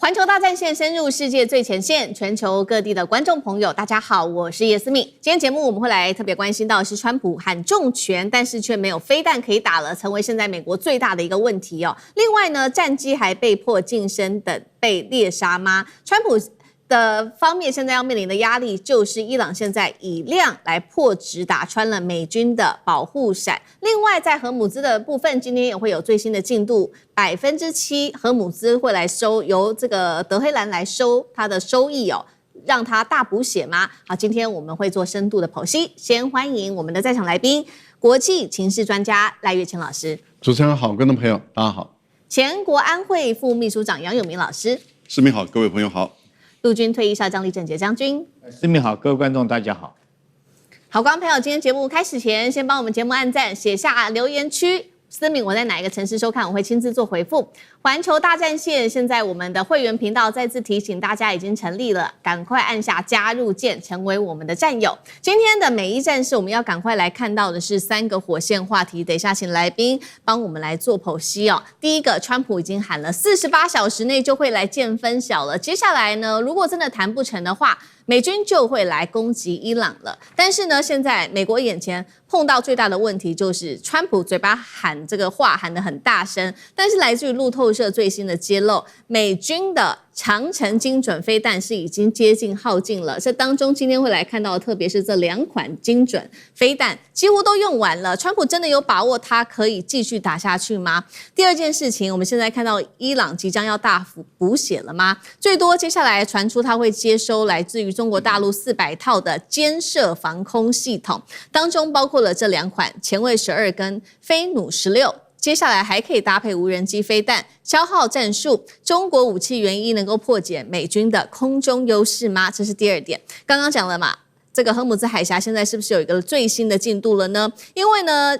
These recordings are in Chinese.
環球大戰線深入世界最前線，全球各地的觀眾朋友，大家好，我是葉思敏。今天節目我們會來特別關心到的是川普喊重拳，但是卻沒有飛彈可以打了，成為現在美國最大的一個問題哦。另外呢，戰機還被迫晉升等被獵殺嗎？川普的方面現在要面臨的壓力就是伊朗現在以量來破質，打穿了美軍的保護傘。另外在荷姆茲的部分，今天也會有最新的進度，7%荷姆茲會來收，由這個德黑蘭來收它的收益哦，讓它大補血嗎？好，今天我們會做深度的剖析。先歡迎我們的在場來賓，國際情勢專家賴岳謙老師。主持人好，觀眾朋友大家好。前國安會副秘書長楊永明老師。思敏好，各位朋友好。陸軍退役少將李正傑將軍。思敏好，各位觀眾大家好。好，觀眾朋友，今天節目開始前，先幫我們節目按讚，寫下留言區。思敏，我在哪一個城市收看，我會親自做回復。環球大戰線，現在我們的會員頻道再次提醒大家已經成立了，趕快按下加入鍵，成為我們的戰友。今天的每一戰士，我們要趕快來看到的是3個火線話題，等一下請來賓幫我們來做剖析哦。第一個，川普已經喊了48小時內就會來見分曉了，接下來呢，如果真的談不成的話，美軍就會來攻擊伊朗了。但是呢，現在美國眼前碰到最大的問題就是川普嘴巴喊這個話喊得很大聲，但是來自於路透社最新的揭露，美軍的長程精準飛彈是已經接近耗盡了。這當中今天會來看到，特別是這2款精準飛彈幾乎都用完了。川普真的有把握它可以繼續打下去嗎？第二件事情，我們現在看到伊朗即將要大幅補血了嗎？最多接下來傳出他會接收來自於中國大陸400套的肩射防空系統，當中包括了這2款前衛12跟飛弩16。接下來還可以搭配無人機飛彈，消耗戰術。中國武器原一能夠破解美軍的空中優勢嗎？這是第2點。剛剛講了嘛，這個荷姆茲海峽現在是不是有一個最新的進度了呢？因為呢，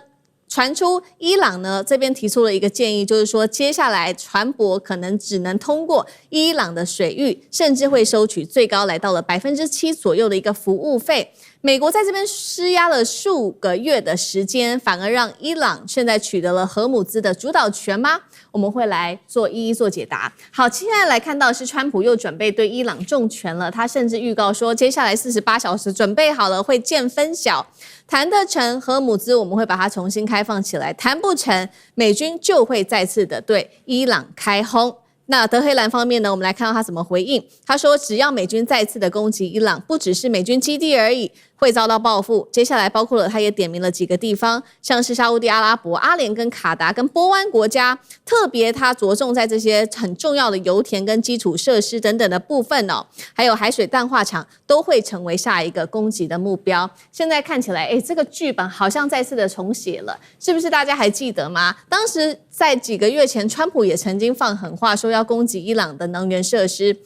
傳出伊朗呢這邊提出了一個建議，就是說接下來船舶可能只能通過伊朗的水域，甚至會收取最高來到了7%左右的一個服務費。美國在這邊施壓了數個月的時間，反而讓伊朗現在取得了荷姆茲的主導權嗎？我們會來一一做解答。好，現在來看到是川普又準備對伊朗重拳了，他甚至預告說，接下來48小時準備好了會見分曉，談得成荷姆茲，我們會把它重新開放起來；談不成，美軍就會再次的對伊朗開轟。那德黑蘭方面呢，我們來看到他怎麼回應。他說，只要美軍再次的攻擊伊朗，不只是美軍基地而已，會遭到報復。接下來包括了，他也點名了幾個地方，像是沙烏地阿拉伯、阿聯跟卡達跟波灣國家，特別他着重在這些很重要的油田跟基礎設施等等的部分哦，還有海水淡化廠都會成為下一個攻擊的目標。現在看起來，這個劇本好像再次的重寫了，是不是？大家還記得嗎？當時在幾個月前，川普也曾經放狠話說要攻擊伊朗的能源設施。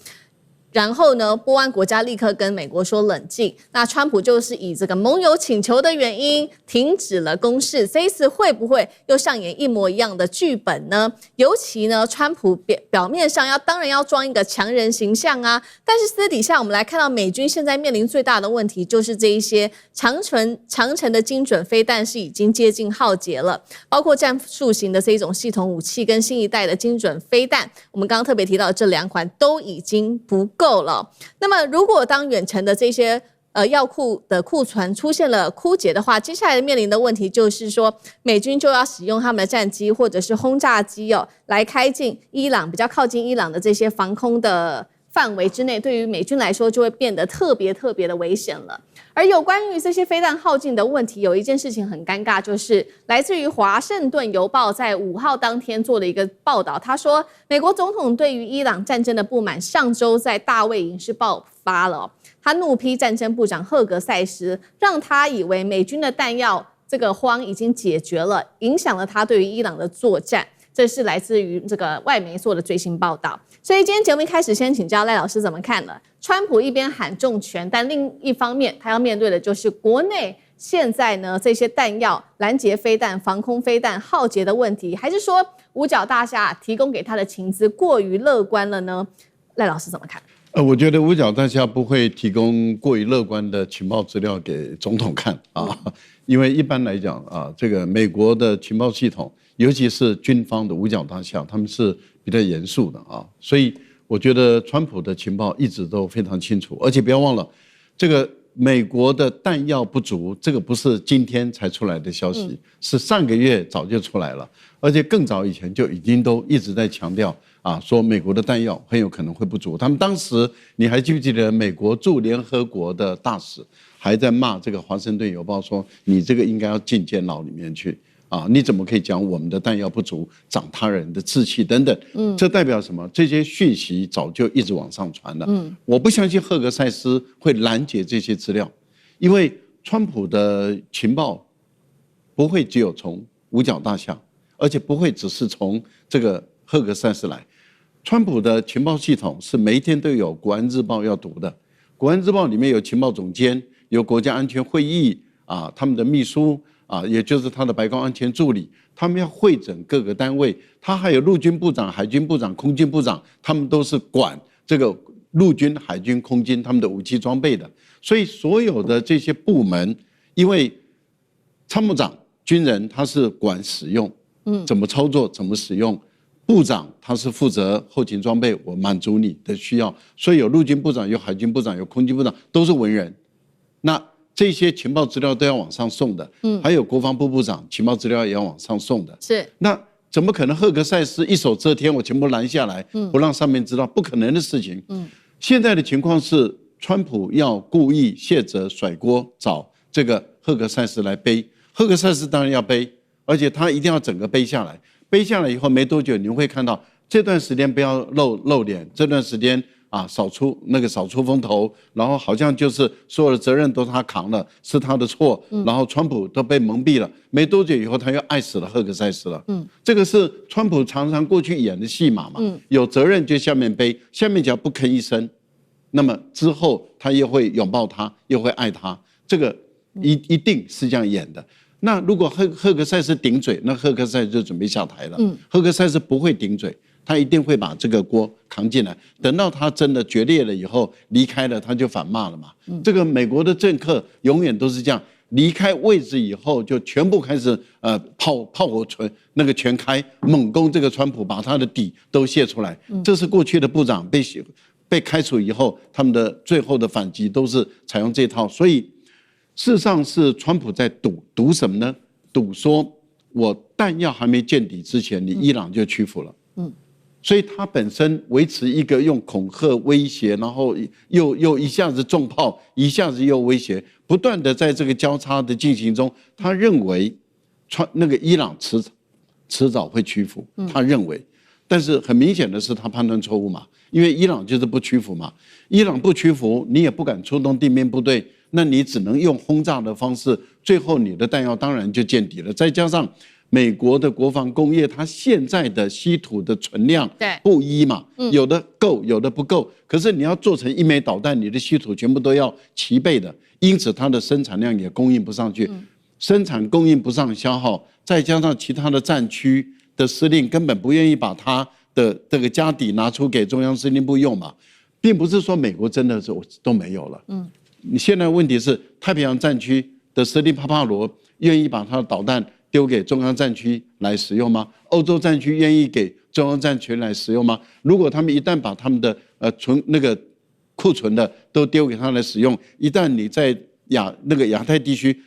然後呢，波灣國家立刻跟美國說冷靜。那川普就是以這個盟友請求的原因停止了攻勢。這一次會不會又上演一模一樣的劇本呢？尤其呢，川普表面上當然要裝一個強人形象啊，但是私底下我們來看到美軍現在面臨最大的問題就是這一些長程的精準飛彈是已經接近耗竭了，包括戰術型的這一種系統武器跟新一代的精準飛彈，我們剛剛特別提到的這2款都已經不夠了。那麼如果當遠程的這些藥庫的庫存出現了枯竭的話，接下來面臨的問題就是說，美軍就要使用他們的戰機或者是轟炸機來開進伊朗比較靠近伊朗的這些防空的範圍之內，對於美軍來說就會變得特別的危險了。而有關於這些飛彈耗盡的問題，有一件事情很尷尬，就是來自於華盛頓郵報在5號當天做了一個報道，他說美國總統對於伊朗戰爭的不滿上周在大衛營是爆發了，他怒批戰爭部長赫格塞斯，讓他以為美軍的彈藥這個荒已經解決了，影響了他對於伊朗的作戰。這是來自於這個外媒做的最新報道。所以今天節目一開始先請教賴老師怎麼看了？川普一邊喊重拳，但另一方面他要面對的就是國內現在呢這些彈藥、攔截飛彈、防空飛彈耗竭的問題，還是說五角大廈提供給他的情資過於樂觀了呢？賴老師怎麼看？我覺得五角大廈不會提供過於樂觀的情報資料給總統看啊，因為一般來講啊，這個美國的情報系統，尤其是軍方的五角大廈，他們是比較嚴肅的啊，所以我覺得川普的情報一直都非常清楚，而且不要忘了，這個美國的彈藥不足，這個不是今天才出來的消息，是上個月早就出來了，而且更早以前就已經都一直在強調啊，說美國的彈藥很有可能會不足。他們當時你還記不記得，美國駐聯合國的大使還在罵這個《華盛頓郵報》說，你這個應該要進監牢裡面去。啊，你怎麼可以講我們的彈藥不足，長他人的志氣等等？這代表什麼？這些訊息早就一直往上傳了。我不相信赫格塞斯會攔截這些資料，因為川普的情報不會只有從五角大廈，而且不會只是從這個赫格塞斯來。川普的情報系統是每一天都有《國安日報》要讀的，《國安日報》裡面有情報總監，有國家安全會議啊，他們的秘書。也就是他的白宮安全助理，他們要會診各個單位，他還有陸軍部長、海軍部長、空軍部長，他們都是管這個陸軍、海軍、空軍他們的武器裝備的。所以所有的這些部門，因為參謀長軍人他是管使用，怎麼操作、怎麼使用，部長他是負責後勤裝備，我滿足你的需要。所以有陸軍部長、有海軍部長、有空軍部長，都是文人。那這些情報資料都要往上送的，還有國防部部長情報資料也要往上送的。是，那怎麼可能赫格塞斯一手遮天，我全部攔下來，不讓上面知道？不可能的事情。現在的情況是，川普要故意卸責甩鍋，找這個赫格塞斯來背。赫格塞斯當然要背，而且他一定要整個背下來。背下來以後沒多久，你會看到這段時間不要露臉，這段時間。少出風頭，然後好像就是所有的責任都是他扛了，是他的錯，然後川普都被蒙蔽了。沒多久以後，他又愛死了赫格塞斯了。這個是川普常常過去演的戲碼嘛。有責任就下面背，下面只要不吭一聲，那麼之後他又會擁抱他，又會愛他。這個一定是這樣演的。那如果赫格塞斯頂嘴，那赫格塞斯就準備下台了。赫格塞斯不會頂嘴。他一定會把這個鍋扛進來，等到他真的決裂了以後離開了，他就反罵了嘛。這個美國的政客永遠都是這樣，離開位置以後就全部開始炮火全開，猛攻這個川普，把他的底都泄出來。這是過去的部長被開除以後，他們的最後的反擊都是採用這套。所以事實上是川普在賭什麼呢？賭說我彈藥還沒見底之前，你伊朗就屈服了。所以他本身維持一個用恐嚇威脅，然後又一下子重炮，一下子又威脅，不斷的在這個交叉的進行中，他認為那個伊朗遲早會屈服，他認為，但是很明顯的是他判斷錯誤嘛，因為伊朗就是不屈服嘛，伊朗不屈服，你也不敢出動地面部隊，那你只能用轟炸的方式，最後你的彈藥當然就見底了，再加上。美國的國防工業，它現在的稀土的存量不一嘛，有的夠，有的不夠。可是你要做成1枚導彈，你的稀土全部都要齊備的，因此它的生產量也供應不上去，生產供應不上消耗，再加上其他的戰區的司令根本不願意把它的這個家底拿出給中央司令部用嘛，並不是說美國真的是都沒有了。你現在問題是太平洋戰區的司令帕帕羅願意把他的導彈丟給中央戰區來使用嗎？歐洲戰區願意給中央戰區來使用嗎？如果他們一旦把他們的庫存的都丟給他來使用，一旦你在亞太地區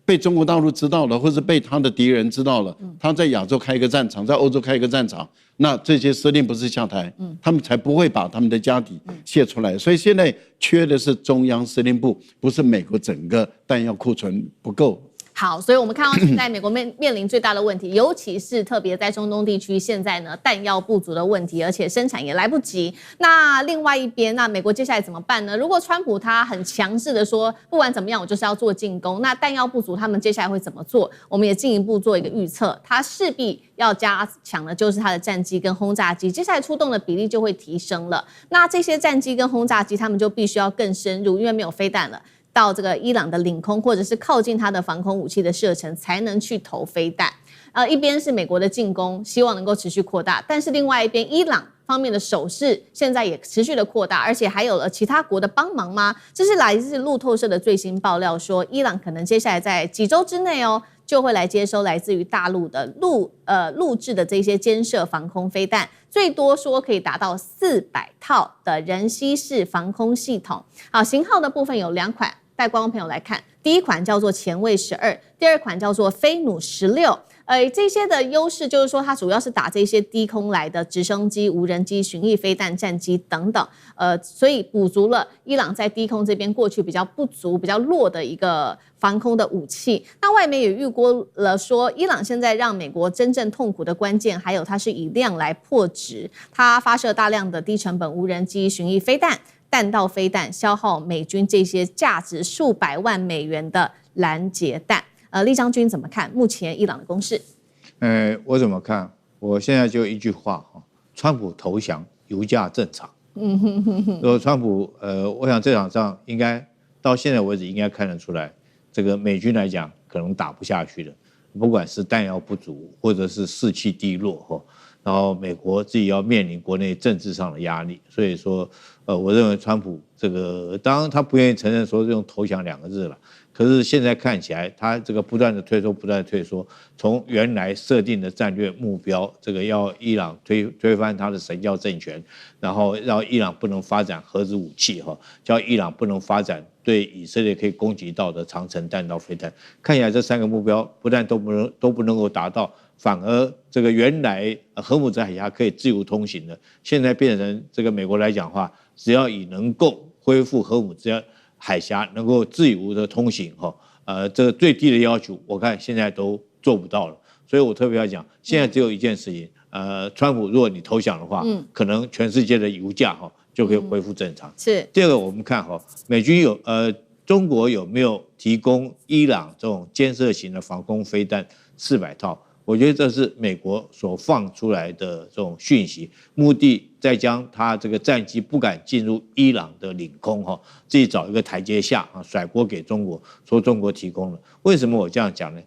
被中國大陸知道了，或是被他的敵人知道了，他在亞洲開一個戰場，在歐洲開一個戰場，那這些司令不是下台，他們才不會把他們的家底洩出來。所以現在缺的是中央司令部，不是美國整個彈藥庫存不夠。好，所以我們看到現在美國面臨最大的問題，尤其是特別在中東地區，現在呢彈藥不足的問題，而且生產也來不及。那另外一邊，那美國接下來怎麼辦呢？如果川普他很強勢的說，不管怎麼樣，我就是要做進攻，那彈藥不足，他們接下來會怎麼做？我們也進一步做一個預測，他勢必要加強的就是他的戰機跟轟炸機，接下來出動的比例就會提升了。那這些戰機跟轟炸機，他們就必須要更深入，因為沒有飛彈了。到這個伊朗的領空，或者是靠近它的防空武器的射程，才能去投飛彈。一邊是美國的進攻，希望能夠持續擴大，但是另外一邊，伊朗方面的手勢現在也持續的擴大，而且還有了其他國的幫忙嗎？這是來自路透社的最新爆料說，伊朗可能接下來在幾週之內就會來接收來自於大陸的陸制的這些肩射防空飛彈，最多說可以達到400套的人攜式防空系統。好，型號的部分有2款，帶觀眾朋友來看。第一款叫做前衛12，第二款叫做飛弩16。這些的優勢就是說，它主要是打這些低空來的直升機、無人機、巡弋飛彈、戰機等等，所以補足了伊朗在低空這邊過去比較不足、比較弱的一個防空的武器。那外媒也預估了說，伊朗現在讓美國真正痛苦的關鍵，還有它是以量來破質，它發射大量的低成本無人機、巡弋飛彈、彈道飛彈，消耗美軍這些價值數百萬美元的攔截彈。酈將軍怎麼看目前伊朗的攻勢？我怎麼看？我現在就一句話哈：川普投降，油價正常。如果川普我想這場仗應該到現在為止應該看得出來，這個美軍來講可能打不下去了，不管是彈藥不足或者是士氣低落哈，然後美國自己要面臨國內政治上的壓力，所以說我認為川普這個當然他不願意承認說用投降2個字了。可是現在看起來，他這個不斷的退縮，從原來設定的戰略目標，這個要伊朗推翻他的神教政權，然後讓伊朗不能發展核子武器哈，叫伊朗不能發展對以色列可以攻擊到的長程彈道飛彈。看起來這3個目標不但都不能夠達到，反而這個原來荷姆茲海峽可以自由通行的，現在變成這個美國來講的話，只要以能夠恢復荷姆茲海峽能夠自由的通行這個最低的要求，我看現在都做不到了。所以我特別要講，現在只有一件事情，川普如果你投降的話，可能全世界的油價就可以恢復正常。是。第二個，我們看美軍中國有沒有提供伊朗這種肩射型的防空飛彈400套？我覺得這是美國所放出來的這種訊息，目的在將他這個戰機不敢進入伊朗的領空自己找一個台階下甩鍋給中國，說中國提供了。為什麼我這樣講呢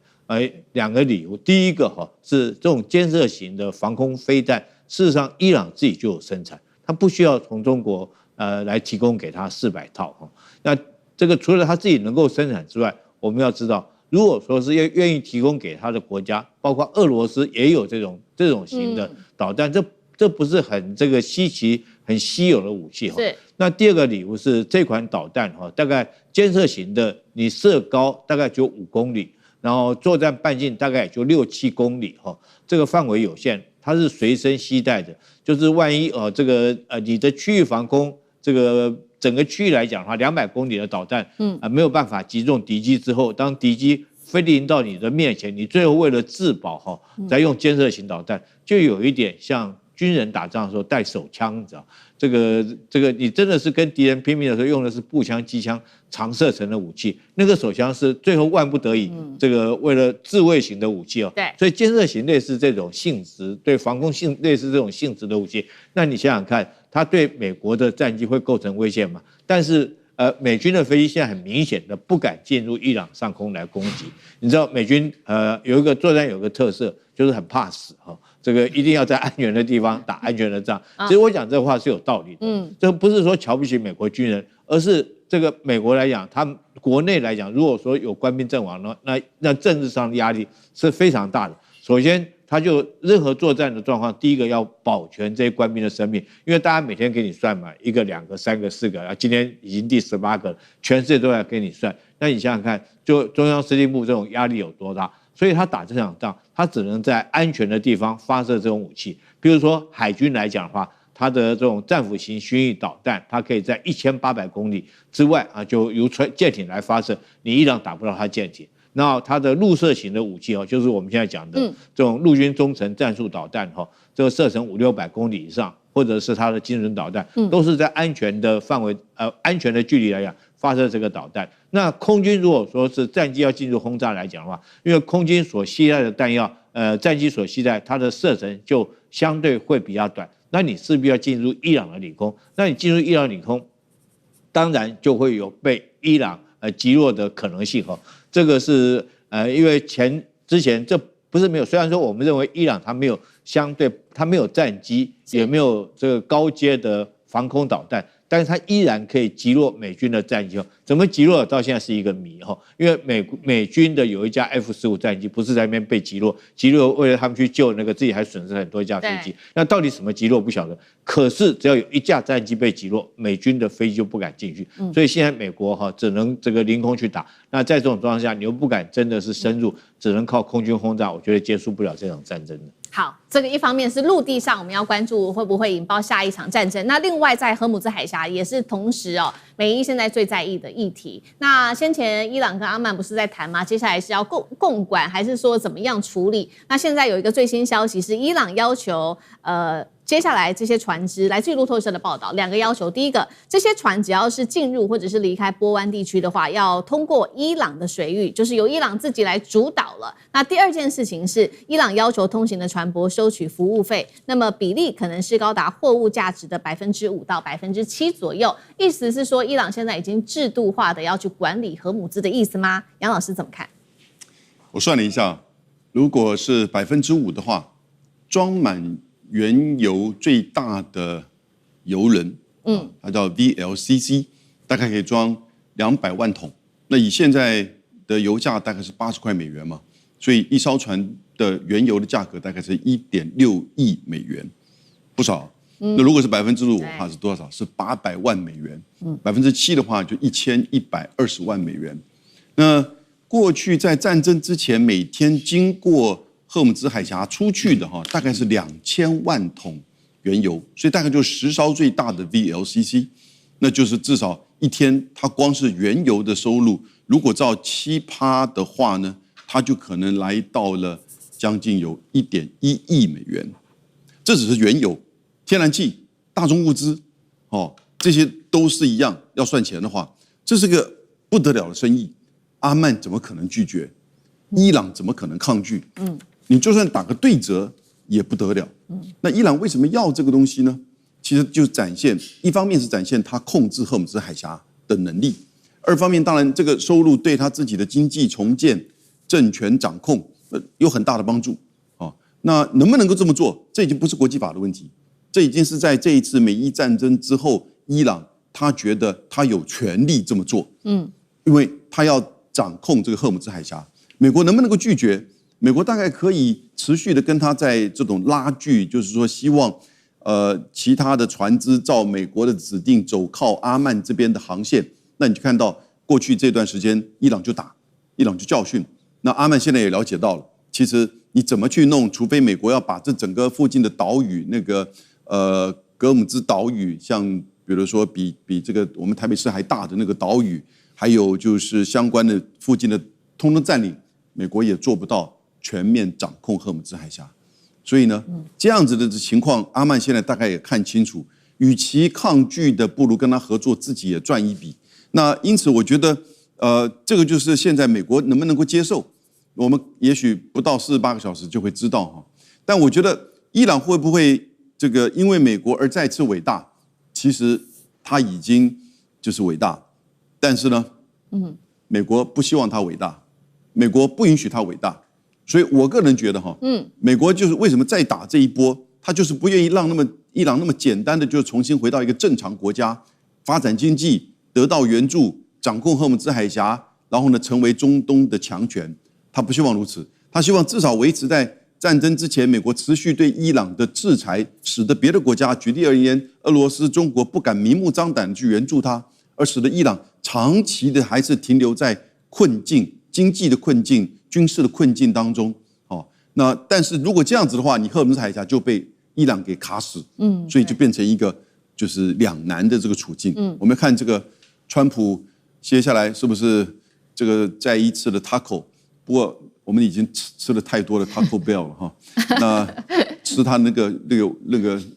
？2個理由。第一個是這種肩射型的防空飛彈，事實上伊朗自己就有生產，他不需要從中國來提供給他400套那這個除了他自己能夠生產之外，我們要知道，如果說是願意提供給他的國家，包括俄羅斯也有這種型的導彈，這不是很这個稀奇、很稀有的武器是。那第二個理由是這款導彈大概肩射型的，你射高大概就5公里，然後作戰半徑大概也就6、7公里這個範圍有限，它是隨身攜帶的，就是萬一這個你的區域防空這個。整個區域來講的話，200公里的導彈，沒有辦法擊中敵機之後，當敵機飛臨到你的面前，你最後為了自保再用肩射型導彈，就有一點像軍人打仗的時候帶手槍，你知道？這個你真的是跟敵人拼命的時候用的是步槍、機槍、長射程的武器，那個手槍是最後萬不得已，這個為了自衛型的武器對，所以肩射型類似這種性質，對防空類似這種性質的武器，那你想想看。它對美國的戰機會構成威脅嗎？但是美軍的飛機現在很明顯的不敢進入伊朗上空來攻擊。你知道美軍有一個作戰有個特色，就是很怕死這個一定要在安全的地方打安全的仗。其實我講這話是有道理的，這不是說瞧不起美國軍人，而是這個美國來講，他們國內來講，如果說有官兵陣亡呢，那政治上的壓力是非常大的。首先，他就任何作戰的狀況，第一個要保全這些官兵的生命，因為大家每天給你算嘛，1個、2個、3個、4個，今天已經第18個了，全世界都在給你算。那你想想看，就中央司令部這種壓力有多大？所以他打這場仗，他只能在安全的地方發射這種武器。比如說海軍來講的話，它的這種戰斧型巡弋導彈，它可以在1800公里之外就由艦艇來發射，你伊朗打不到它艦艇。那它的陸射型的武器就是我們現在講的這種陸軍中程戰術導彈這個射程500-600公里以上，或者是它的精準導彈，都是在安全的範圍安全的距離來講發射這個導彈。那空軍如果說是戰機要進入轟炸來講的話，因為空軍所攜帶的彈藥，戰機所攜帶它的射程就相對會比較短，那你勢必要進入伊朗的領空，那你進入伊朗領空，當然就會有被伊朗擊落的可能性這個是因為之前這不是沒有，雖然說我們認為伊朗它沒有它沒有戰機，也沒有這個高階的防空導彈，但是它依然可以擊落美軍的戰機。怎麼擊落到現在是一個謎哈，因為美軍的有一架 F-15戰機不是在那邊被擊落，為了他們去救那個自己還損失很多架飛機。那到底什麼擊落不曉得，可是只要有一架戰機被擊落，美軍的飛機就不敢進去。所以現在美國只能這個凌空去打。那在這種狀況下，你又不敢真的是深入，只能靠空軍轟炸，我覺得結束不了這場戰爭的。好，這個一方面是陸地上我們要關注會不會引爆下一場戰爭，那另外在荷姆茲海峽也是同時美伊現在最在意的議題。那先前伊朗跟阿曼不是在談嗎？接下來是要共管還是說怎麼樣處理？那現在有一個最新消息是伊朗要求接下來這些船只，來自於路透社的報道，2個要求。第一個，這些船只要是進入或者是離開波灣地區的話，要通過伊朗的水域，就是由伊朗自己來主導了。那第二件事情是，伊朗要求通行的船舶收取服務費，那麼比例可能是高達貨物價值的5%到7%左右。意思是說，伊朗現在已經制度化的要去管理荷姆茲的意思嗎？楊老師怎麼看？我算了一下，如果是5%的話，裝滿原油最大的油輪，它叫 VLCC， 大概可以裝200萬桶。那以現在的油價大概是80塊美元嘛，所以一艘船的原油的價格大概是1.6億美元，不少。那如果是5%的話是多少？是800萬美元。7%的話就1120萬美元。那過去在戰爭之前，每天經過荷姆茲海峽出去的大概是2000萬桶原油，所以大概就10艘最大的 VLCC， 那就是至少一天它光是原油的收入，如果照7%的話呢，它就可能來到了將近有1.1億美元。這只是原油、天然氣、大宗物資，這些都是一樣，要算錢的話，這是個不得了的生意。阿曼怎麼可能拒絕？伊朗怎麼可能抗拒？你就算打個對折也不得了。那伊朗為什麼要這個東西呢？其實就展現，一方面是展現他控制荷姆茲海峽的能力，二方面當然這個收入對他自己的經濟重建、政權掌控有很大的幫助。那能不能夠這麼做，這已經不是國際法的問題，這已經是在這一次美伊戰爭之後，伊朗他覺得他有權利這麼做。因為他要掌控這個荷姆茲海峽，美國能不能夠拒絕？美國大概可以持續的跟他在這種拉鋸，就是說希望其他的船只照美國的指定走靠阿曼這邊的航線。那你就看到過去這段時間，伊朗就打，伊朗就教訓。那阿曼現在也了解到了，其實你怎麼去弄，除非美國要把這整個附近的島嶼，那個格姆茲島嶼，像比如說比這個我們台北市還大的那個島嶼，還有就是相關的附近的通通佔領，美國也做不到全面掌控荷姆茲海峽。所以呢，這樣子的情況，阿曼現在大概也看清楚，與其抗拒的，不如跟他合作，自己也賺一筆。那因此，我覺得，這個就是現在美國能不能夠接受，我們也許不到48個小時就會知道哈。但我覺得，伊朗會不會這個因為美國而再次偉大？其實他已經就是偉大，但是呢，美國不希望他偉大，美國不允許他偉大。所以我個人覺得哈，美國就是為什麼再打這一波，他就是不願意讓伊朗那麼簡單的就重新回到一個正常國家，發展經濟，得到援助，掌控荷姆茲海峽，然後呢成為中東的強權。他不希望如此，他希望至少維持在戰爭之前，美國持續對伊朗的制裁，使得別的國家，舉例而言，俄羅斯、中國不敢明目張膽的去援助他，而使得伊朗長期的還是停留在困境、經濟的困境、軍事的困境當中。那但是如果這樣子的話，你荷姆茲海峽就被伊朗給卡死，所以就變成一個就是兩難的這個處境。我們看这個川普接下來是不是這個再一次的 taco？ 不過我們已經吃了太多的 Taco Bell 了哈，那吃他那個萵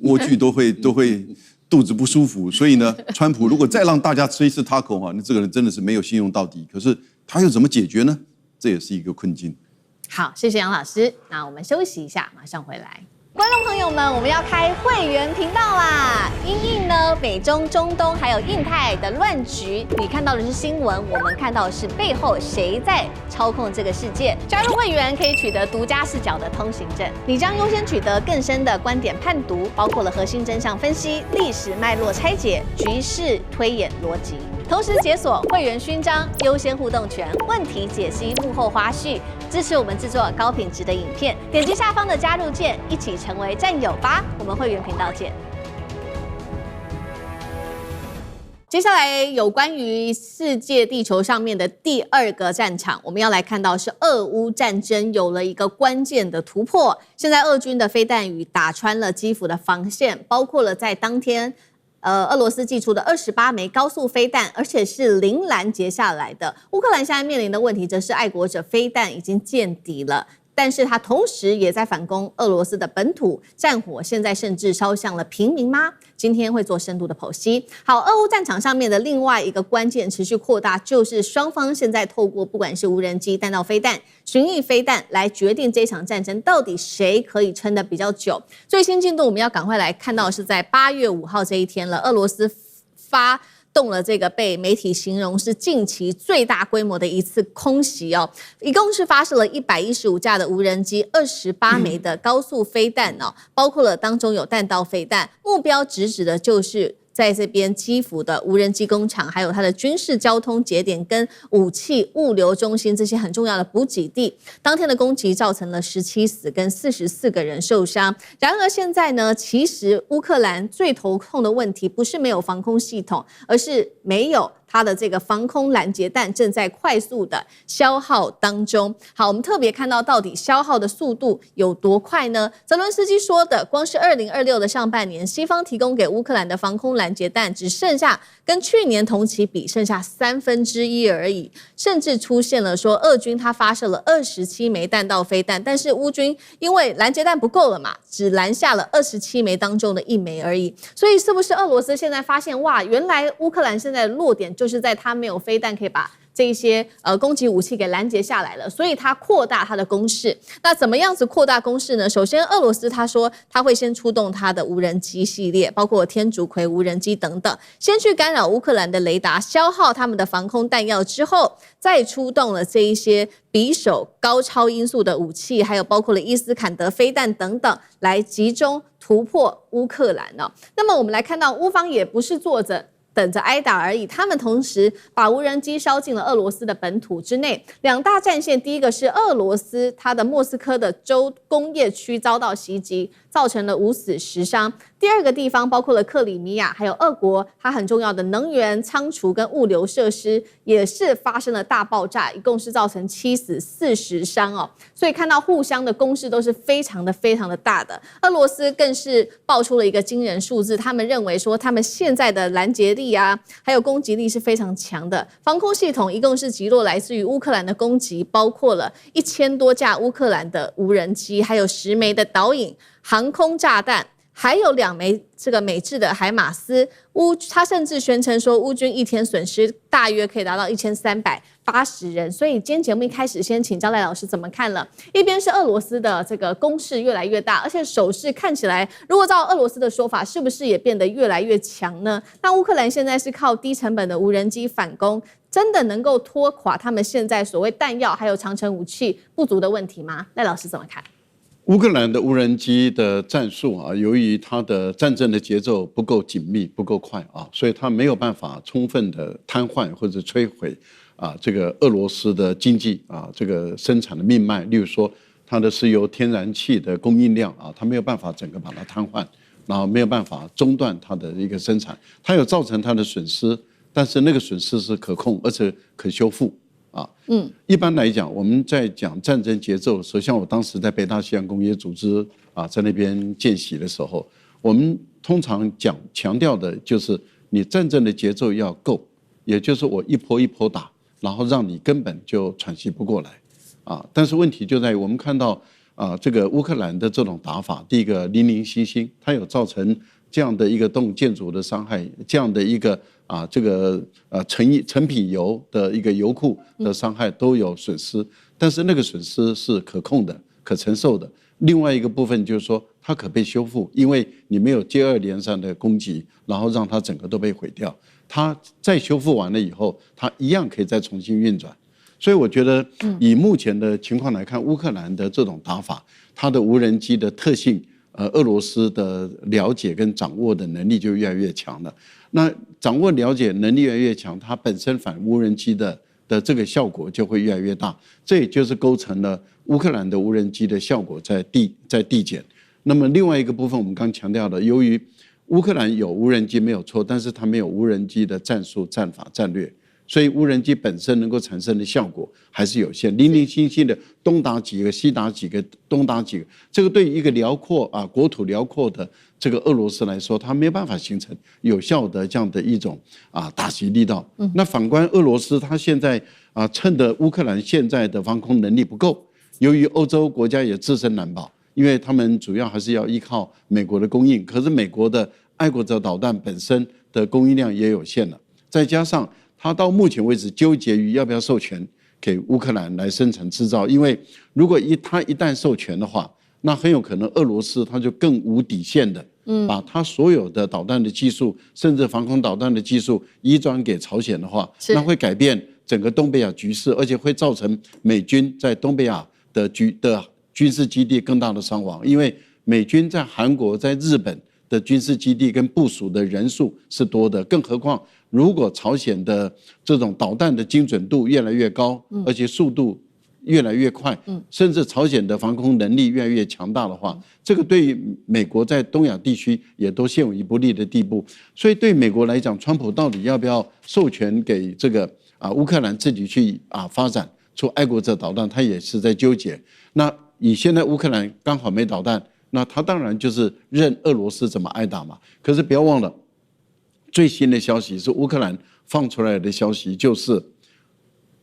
苣都會肚子不舒服，所以呢，川普如果再讓大家吃一次 taco 哈，那這個人真的是沒有信用到底。可是他又怎麼解決呢？這也是一個困境。好，謝謝楊老師。那我們休息一下，馬上回來。觀眾朋友們，我們要開會員頻道啦！因應呢美中、中東還有印太的亂局，你看到的是新聞，我們看到的是背後誰在操控這個世界。加入會員可以取得獨家視角的通行證，你將優先取得更深的觀點判讀，包括了核心真相分析、歷史脈絡拆解、局勢推演邏輯。同時解鎖會員勳章、優先互動權、問題解析、幕後花絮，支持我們制作高品質的影片。點擊下方的加入鍵，一起成為戰友吧！我們會員頻道見。接下來有關於世界地球上面的第二個戰場，我們要來看到是俄烏戰爭有了一個關鍵的突破。現在俄軍的飛彈雨打穿了基輔的防線，包括了在當天。俄羅斯祭出的28枚高速飛彈，而且是零攔截下來的。烏克蘭現在面臨的問題，則是愛國者飛彈已經見底了。但是他同時也在反攻俄羅斯的本土，戰火現在甚至燒向了平民嗎？今天會做深度的剖析。好，俄烏戰場上面的另外一個關鍵持續擴大，就是雙方現在透過不管是無人機、彈道飛彈、巡弋飛彈來決定這場戰爭到底誰可以撐得比較久。最新進度我們要趕快來看到的是在8月5號這一天了，俄羅斯發動了這個被媒體形容是近期最大規模的一次空襲哦，一共是發射了115架的無人機，28枚的高速飛彈哦，包括了當中有彈道飛彈，目標直指的就是在這邊基輔的無人機工廠，還有它的軍事交通節點跟武器物流中心這些很重要的補給地。當天的攻擊造成了17死跟44個人受傷。然而現在呢，其實烏克蘭最頭痛的問題不是沒有防空系統，而是沒有它的這個防空攔截彈正在快速的消耗當中。好，我們特別看到到底消耗的速度有多快呢？澤倫斯基說的，光是2026的上半年，西方提供給烏克蘭的防空攔截彈只剩下跟去年同期比剩下1/3而已，甚至出現了說俄軍他發射了27枚彈道飛彈，但是烏軍因為攔截彈不夠了嘛，只攔下了27枚當中的1枚而已。所以是不是俄羅斯現在發現哇，原來烏克蘭現在的弱點就是在他沒有飛彈可以把這一些攻擊武器給攔截下來了，所以他擴大他的攻勢。那怎麼樣子擴大攻勢呢？首先，俄羅斯他說他會先出動他的無人機系列，包括天竺葵無人機等等，先去干擾烏克蘭的雷達，消耗他們的防空彈藥之後，再出動了這一些匕首高超音速的武器，還有包括了伊斯坎德飛彈等等，來集中突破烏克蘭哦。那麼我們來看到烏方也不是坐着等着挨打而已，他們同時把無人機燒進了俄羅斯的本土之內。兩大戰線，第一個是俄羅斯，它的莫斯科的州工業區遭到襲擊，造成了5死10傷。第二個地方包括了克里米亞，還有俄國它很重要的能源倉儲跟物流設施也是發生了大爆炸，一共是造成7死40傷哦。所以看到互相的攻勢都是非常的大的。俄羅斯更是爆出了一個驚人數字，他們認為說他們現在的攔截力啊，還有攻擊力是非常強的。防空系統一共是擊落來自於烏克蘭的攻擊，包括了1000多架烏克蘭的無人機，還有10枚的導引航空炸彈，還有2枚這個美制的海馬斯。他甚至宣稱說烏軍一天損失大約可以達到1380人。所以今天節目一開始先請教賴老師怎麼看了？一邊是俄羅斯的這個攻勢越來越大，而且手勢看起來，如果照俄羅斯的說法，是不是也變得越來越強呢？那烏克蘭現在是靠低成本的無人機反攻，真的能夠拖垮他們現在所謂彈藥還有長程武器不足的問題嗎？賴老師怎麼看？烏克蘭的無人機的戰術啊，由於它的戰爭的節奏不夠緊密、不夠快啊，所以它沒有辦法充分的癱瘓或者摧毀啊這個俄羅斯的經濟啊這個生產的命脈。例如說，它的石油、天然氣的供應量啊，它沒有辦法整個把它癱瘓，然後沒有辦法中斷它的一個生產，它有造成它的損失，但是那個損失是可控而且可修復。一般來講，我們在講戰爭節奏的時候，像我當時在北大西洋工業組織啊，在那邊見習的時候，我們通常強調的就是你戰爭的節奏要夠，也就是我一波一波打，然後讓你根本就喘息不過來啊。但是問題就在於我們看到啊，這個烏克蘭的這種打法，第一個零零星星，它有造成這樣的一個動物建築的傷害，這樣的一個這個成品油的一個油庫的傷害都有損失，但是那個損失是可控的、可承受的。另外一個部分就是說，它可被修復，因為你沒有接二連三的攻擊，然後讓它整個都被毀掉。它再修復完了以後，它一樣可以再重新運轉。所以我覺得，以目前的情況來看，烏克蘭的這種打法，它的無人機的特性，俄羅斯的了解跟掌握的能力就越來越強了。那掌握了解能力越來越強，它本身反無人機的這個效果就會越來越大。這也就是構成了烏克蘭的無人機的效果在遞減。那麼另外一個部分，我們剛強調的，由於烏克蘭有無人機沒有錯，但是它沒有無人機的戰術、戰法、戰略。所以無人機本身能夠產生的效果還是有限，零零星星的東打幾個，西打幾個，東打幾個，這個對於一個遼闊國土遼闊的這個俄羅斯來說，它沒有辦法形成有效的這樣的一種打擊力道。那反觀俄羅斯，它現在趁着烏克蘭現在的防空能力不夠，由於歐洲國家也自身難保，因為他們主要還是要依靠美國的供應，可是美國的愛國者導彈本身的供應量也有限了，再加上他到目前為止糾結於要不要授權給烏克蘭來生產製造，因為如果他一旦授權的話，那很有可能俄羅斯他就更無底線的把他所有的導彈的技術，甚至防空導彈的技術移轉給朝鮮的話，那會改變整個東北亞局勢，而且會造成美軍在東北亞的軍事基地更大的傷亡，因為美軍在韓國、在日本的軍事基地跟部署的人數是多的，更何況如果朝鮮的這種導彈的精準度越來越高，而且速度越來越快，甚至朝鮮的防空能力越來越強大的話，這個對於美國在東亞地區也都陷於不利的地步。所以對美國來講，川普到底要不要授權給這個烏克蘭自己去發展出愛國者導彈，他也是在糾結。那以現在烏克蘭剛好沒導彈，那他當然就是任俄羅斯怎麼挨打嘛。可是不要忘了，最新的消息是烏克蘭放出來的消息，就是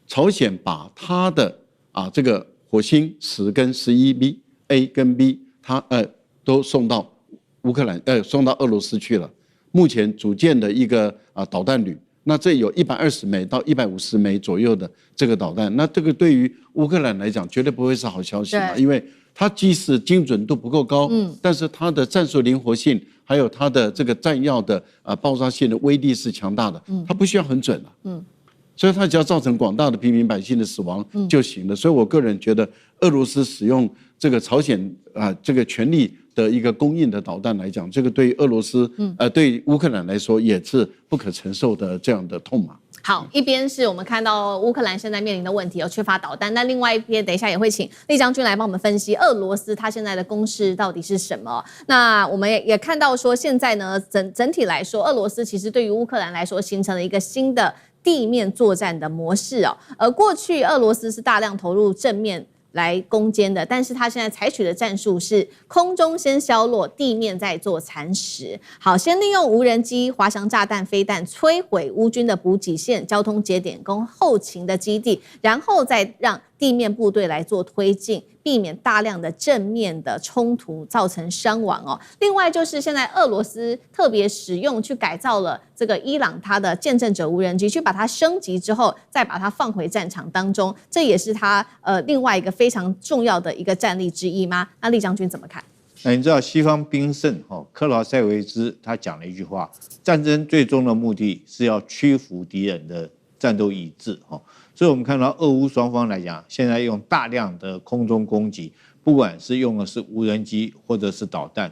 朝鮮把他的這個火星10跟11B A 跟 B， 它都送到烏克蘭送到俄羅斯去了。目前組建的一個導彈旅，那這有120枚到150枚左右的這個導彈，那這個對於烏克蘭來講絕對不會是好消息嘛，因為它即使精準度不夠高，但是它的戰術靈活性，還有它的這個彈藥的爆炸性的威力是強大的，它不需要很準了，所以它只要造成廣大的平民百姓的死亡就行了。所以我個人覺得，俄羅斯使用這個朝鮮這個權力的一個供應的導彈來講，這個對俄羅斯對烏克蘭來說也是不可承受的這樣的痛嘛。好，一邊是我們看到烏克蘭現在面臨的問題有缺乏導彈，那另外一邊等一下也會請酈將軍來幫我們分析俄羅斯它現在的攻勢到底是什麼。那我們也看到說，現在呢整體來說，俄羅斯其實對於烏克蘭來說形成了一個新的地面作戰的模式哦。而過去俄羅斯是大量投入正面來攻堅的，但是他現在採取的戰術是空中先削弱，地面再做蠶食。好，先利用無人機、滑翔炸彈、飛彈摧毀烏軍的補給線、交通節點跟後勤的基地，然後再讓地面部隊來做推進，避免大量的正面的衝突造成傷亡哦。另外就是現在俄羅斯特別使用去改造了這個伊朗它的見證者無人機，去把它升級之後，再把它放回戰場當中，這也是它另外一個非常重要的一個戰力之一嗎？那酈將軍怎麼看？那你知道西方兵聖克勞塞維茲他講了一句話：戰爭最終的目的是要屈服敵人的戰鬥意志。所以我們看到俄烏雙方來講，現在用大量的空中攻擊，不管是用的是無人機或者是導彈，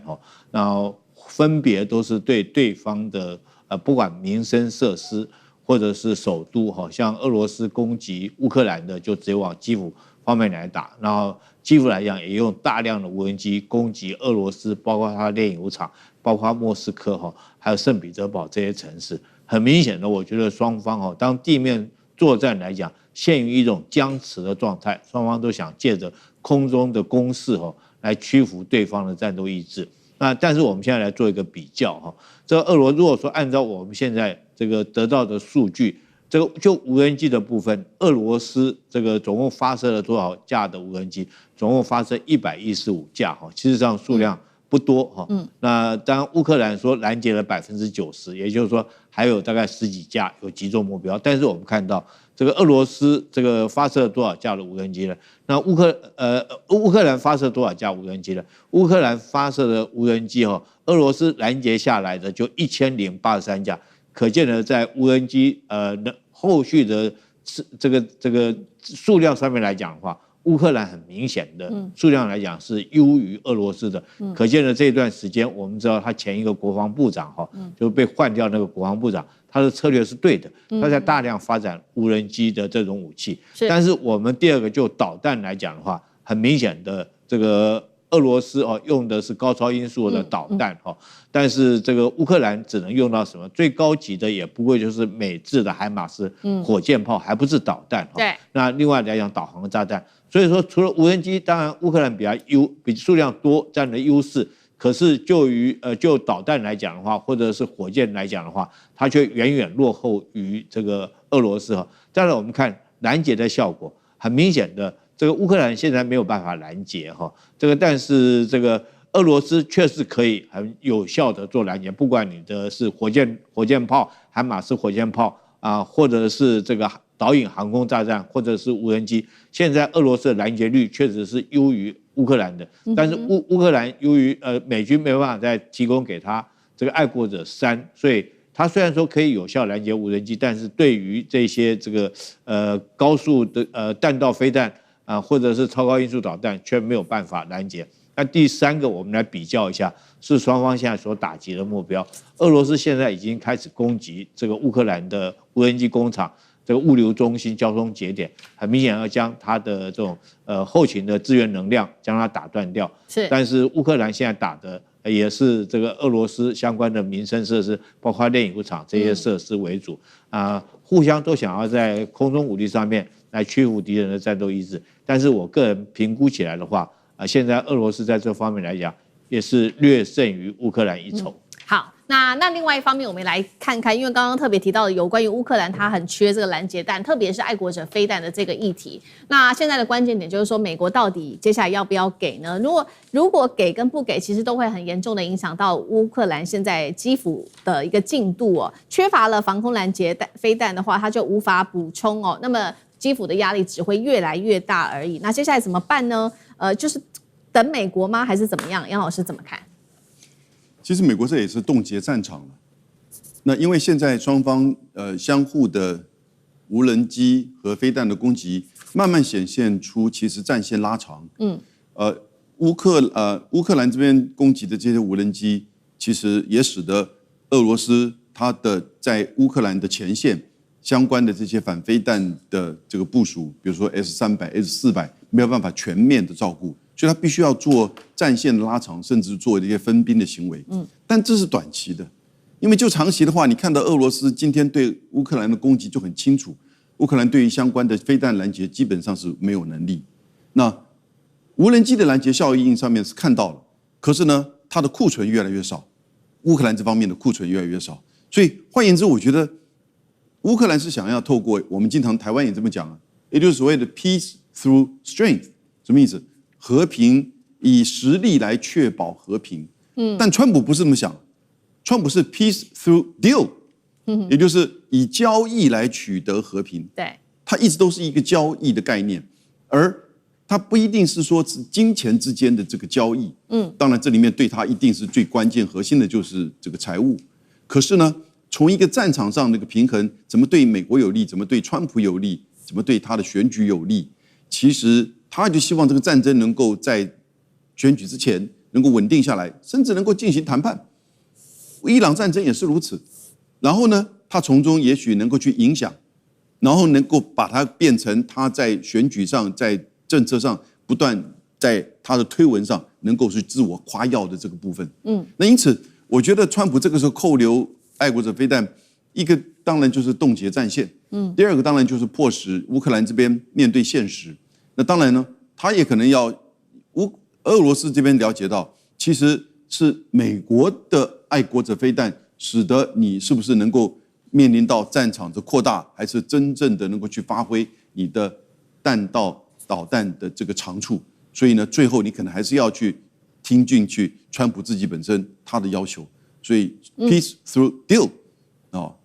然後分別都是對對方的不管民生設施或者是首都，像俄羅斯攻擊烏克蘭的就直接往基輔方面來打，然後基輔來講也用大量的無人機攻擊俄羅斯，包括它的煉油廠，包括莫斯科還有聖彼得堡這些城市。很明顯的，我覺得雙方當地面作戰來講，陷於一種僵持的狀態，雙方都想借着空中的攻勢來屈服對方的戰鬥意志。那但是我們現在來做一個比較這個俄羅如果說按照我們現在這個得到的數據，這個就無人機的部分，俄羅斯這個總共發射了多少架的無人機？總共發射115架，其實上數量不多哈。那當然烏克蘭說攔截了90%，也就是說還有大概10幾架有擊中目標。但是我們看到這個俄羅斯這個發射了多少架的無人機呢？那烏克蘭發射多少架無人機呢？烏克蘭發射的無人機哈，俄羅斯攔截下來的就1083架，可見呢在無人機後續的這個數量上面來講的話，烏克蘭很明顯的數量來講是優於俄羅斯的。可見呢這一段時間，我們知道他前一個國防部長哈就被換掉那個國防部長，他的策略是對的，他在大量發展無人機的這種武器。但是我們第二個就導彈來講的話，很明顯的這個俄羅斯用的是高超音速的導彈但是這個烏克蘭只能用到什麼最高級的，也不過就是美制的海馬斯火箭炮，還不是導彈。对，那另外來講導航炸彈，所以說除了無人機，當然烏克蘭比數量多占了優勢，可是就導彈來講的話，或者是火箭來講的話，它卻遠遠落後於這個俄羅斯再來我們看攔截的效果，很明顯的。這個烏克蘭現在沒有辦法攔截但是這個俄羅斯確實可以很有效的做攔截，不管你的是火箭炮、海馬斯火箭炮或者是這個導引航空炸彈，或者是無人機，現在俄羅斯的攔截率確實是優於烏克蘭的，但是烏克蘭由於美軍沒辦法再提供給他這個愛國者3，所以他雖然說可以有效攔截無人機，但是對於這些這個高速的彈道飛彈或者是超高音速導彈卻沒有辦法攔截。那第三個，我們來比較一下，是雙方現在所打擊的目標。俄羅斯現在已經開始攻擊這個烏克蘭的無人機工廠、這個物流中心、交通節點，很明顯要將它的這種後勤的資源能量將它打斷掉。但是烏克蘭現在打的也是這個俄羅斯相關的民生設施，包括煉油廠這些設施為主互相都想要在空中武力上面來屈服敵人的戰鬥意志。但是我個人評估起來的話，現在俄羅斯在這方面來講也是略勝於烏克蘭一籌。好，那另外一方面，我們來看看，因為剛剛特別提到的有關於烏克蘭它很缺這個攔截彈，特別是愛國者飛彈的這個議題。那現在的關鍵點就是說，美國到底接下來要不要給呢？如果給跟不給，其實都會很嚴重的影響到烏克蘭現在基輔的一個進度缺乏了防空攔截飛彈的話，它就無法補充那麼基輔的壓力只會越來越大而已。那接下來怎麼辦呢？就是等美國嗎？還是怎麼樣？楊老師怎麼看？其實美國這也是凍結戰場了。那因為現在雙方相互的無人機和飛彈的攻擊，慢慢顯現出其實戰線拉長。烏克蘭這邊攻擊的這些無人機，其實也使得俄羅斯它的在烏克蘭的前線相關的這些反飛彈的這個部署，比如說 S-300、S-400，沒有辦法全面的照顧，所以他必須要做戰線的拉長，甚至做一些分兵的行為。但這是短期的，因為就長期的話，你看到俄羅斯今天對烏克蘭的攻擊就很清楚，烏克蘭對於相關的飛彈攔截基本上是沒有能力。那無人機的攔截效應上面是看到了，可是呢，它的庫存越來越少，烏克蘭這方面的庫存越來越少，所以換言之，我覺得烏克蘭是想要透過我們經常台灣也這麼講也就是所謂的 peace through strength， 什麼意思？和平以實力來確保和平。但川普不是這麼想，川普是 peace through deal，也就是以交易來取得和平。對，它一直都是一個交易的概念，而它不一定是說是金錢之間的这個交易。當然這裡面對它一定是最關鍵核心的就是這個財務。可是呢，從一個戰場上那個平衡，怎麼對美國有利，怎麼對川普有利，怎麼對他的選舉有利，其實他就希望這個戰爭能夠在選舉之前能夠穩定下來，甚至能夠進行談判。伊朗戰爭也是如此。然後呢，他從中也許能夠去影響，然後能夠把它變成他在選舉上、在政策上不斷在他的推文上能夠去自我誇耀的這個部分。那因此，我覺得川普這個時候扣留愛國者飛彈，一個當然就是凍結戰線，第二個當然就是迫使烏克蘭這邊面對現實。那當然呢，他也可能要俄羅斯這邊了解到，其實是美國的愛國者飛彈，使得你是不是能夠面臨到戰場的擴大，還是真正的能夠去發揮你的彈道導彈的這個長處。所以呢，最後你可能還是要去聽進去川普自己本身他的要求，所以 peace through deal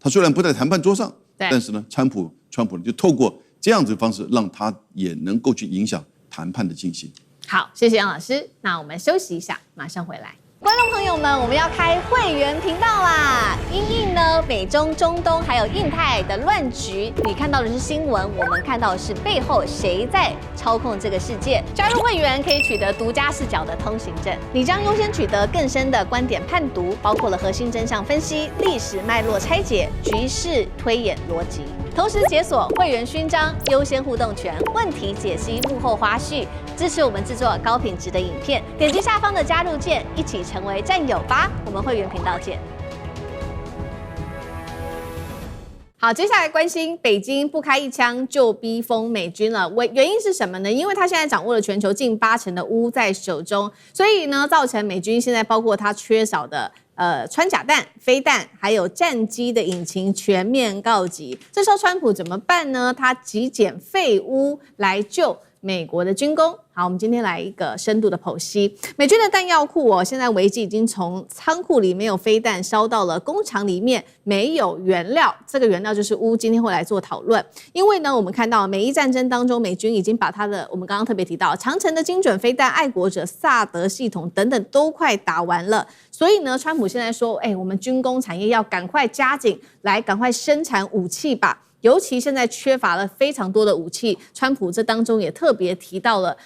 他雖然不在談判桌上，但是呢，川普就透過這樣子的方式，讓他也能夠去影響談判的進行。好，謝謝楊老師。那我們休息一下，馬上回來。觀眾朋友們，我們要開會員頻道啦！因應呢美中、中東還有印太的亂局，你看到的是新聞，我們看到的是背後誰在操控這個世界。加入會員可以取得獨家視角的通行證，你將優先取得更深的觀點判讀，包括了核心真相分析、歷史脈絡拆解、局勢推演邏輯。同時解鎖會員勳章、優先互動權、問題解析、幕後花絮，支持我們制作高品質的影片。點擊下方的加入鍵，一起成為戰友吧！我們會員頻道見。好，接下來關心北京不開一槍就逼瘋美軍了，原因是什麼呢？因為他現在掌握了全球近80%的烏在手中，所以呢，造成美軍現在包括他缺少的穿甲彈、飛彈，還有戰機的引擎全面告急。這時候川普怎麼辦呢？他極簡廢烏來救美國的軍工。好，我們今天來一個深度的剖析。美軍的彈藥庫現在危機已經從倉庫裡沒有飛彈燒到了工廠裡面沒有原料，這個原料就是烏。今天會來做討論，因為呢，我們看到美伊戰爭當中，美軍已經把他的我們剛剛特別提到長程的精準飛彈、愛國者、薩德系統等等都快打完了，所以呢，川普現在說，我們軍工產業要趕快加緊，來趕快生產武器吧。尤其現在缺乏了非常多的武器，川普這當中也特別提到了，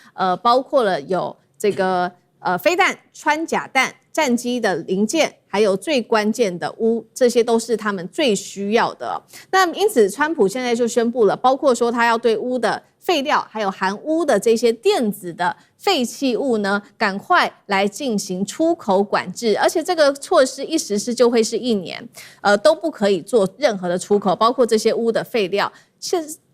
包括了有這個飛彈、穿甲彈、戰機的零件，還有最關鍵的烏，這些都是他們最需要的。那因此，川普現在就宣布了，包括說他要對烏的廢料，還有含烏的這些電子的廢棄物呢，趕快來進行出口管制，而且這個措施一實施就會是1年，都不可以做任何的出口，包括這些烏的廢料。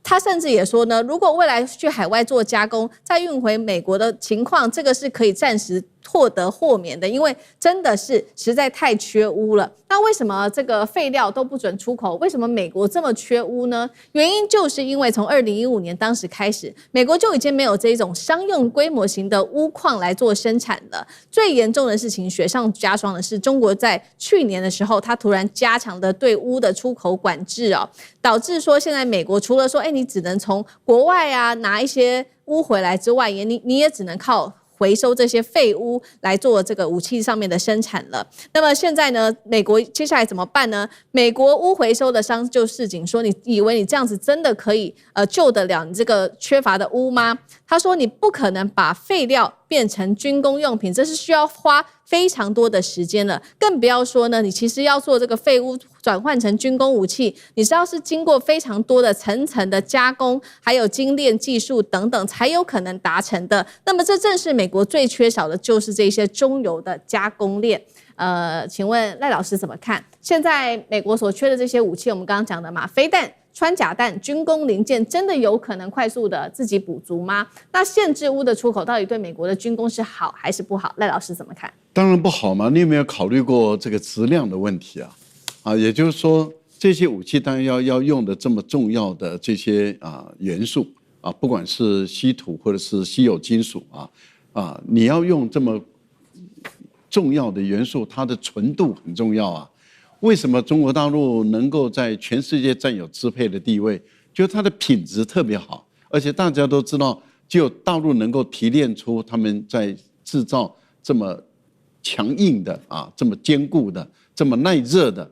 他甚至也說呢，如果未來去海外做加工，再運回美國的情況，這個是可以暫時獲得豁免的，因為真的是實在太缺烏了。那為什麼這個廢料都不准出口？為什麼美國這麼缺烏呢？原因就是因為從2015年當時開始，美國就已經沒有這種商用規模型的烏礦來做生產了。最嚴重的事情，雪上加霜的是，中國在去年的時候，它突然加強的對烏的出口管制導致說現在美國除了說，你只能從國外拿一些烏回來之外，你也只能靠回收這些廢烏來做這個武器上面的生產了。那麼現在呢，美國接下來怎麼辦呢？美國烏回收的商就示警說，你以為你這樣子真的可以救得了你這個缺乏的烏嗎？他說你不可能把廢料變成軍工用品，這是需要花非常多的時間了，更不要說呢，你其實要做這個廢烏轉換成軍工武器，你是要是經過非常多的層層的加工，還有精煉技術等等，才有可能達成的。那麼這正是美國最缺少的，就是這些中游的加工鏈。請問賴老師怎麼看？現在美國所缺的這些武器，我們剛剛講的嘛，飛彈、穿甲彈、軍工零件，真的有可能快速的自己補足嗎？那限制烏的出口，到底對美國的軍工是好還是不好？賴老師怎麼看？當然不好嘛！你有沒有考慮過這個質量的問題啊？也就是說，這些武器彈藥要用的這麼重要的這些元素不管是稀土或者是稀有金屬你要用這麼重要的元素，它的纯度很重要啊。為什麼中國大陸能夠在全世界佔有支配的地位？就是它的品質特別好，而且大家都知道，只有大陸能夠提煉出他們在製造這麼強硬的這麼堅固的、這麼耐熱的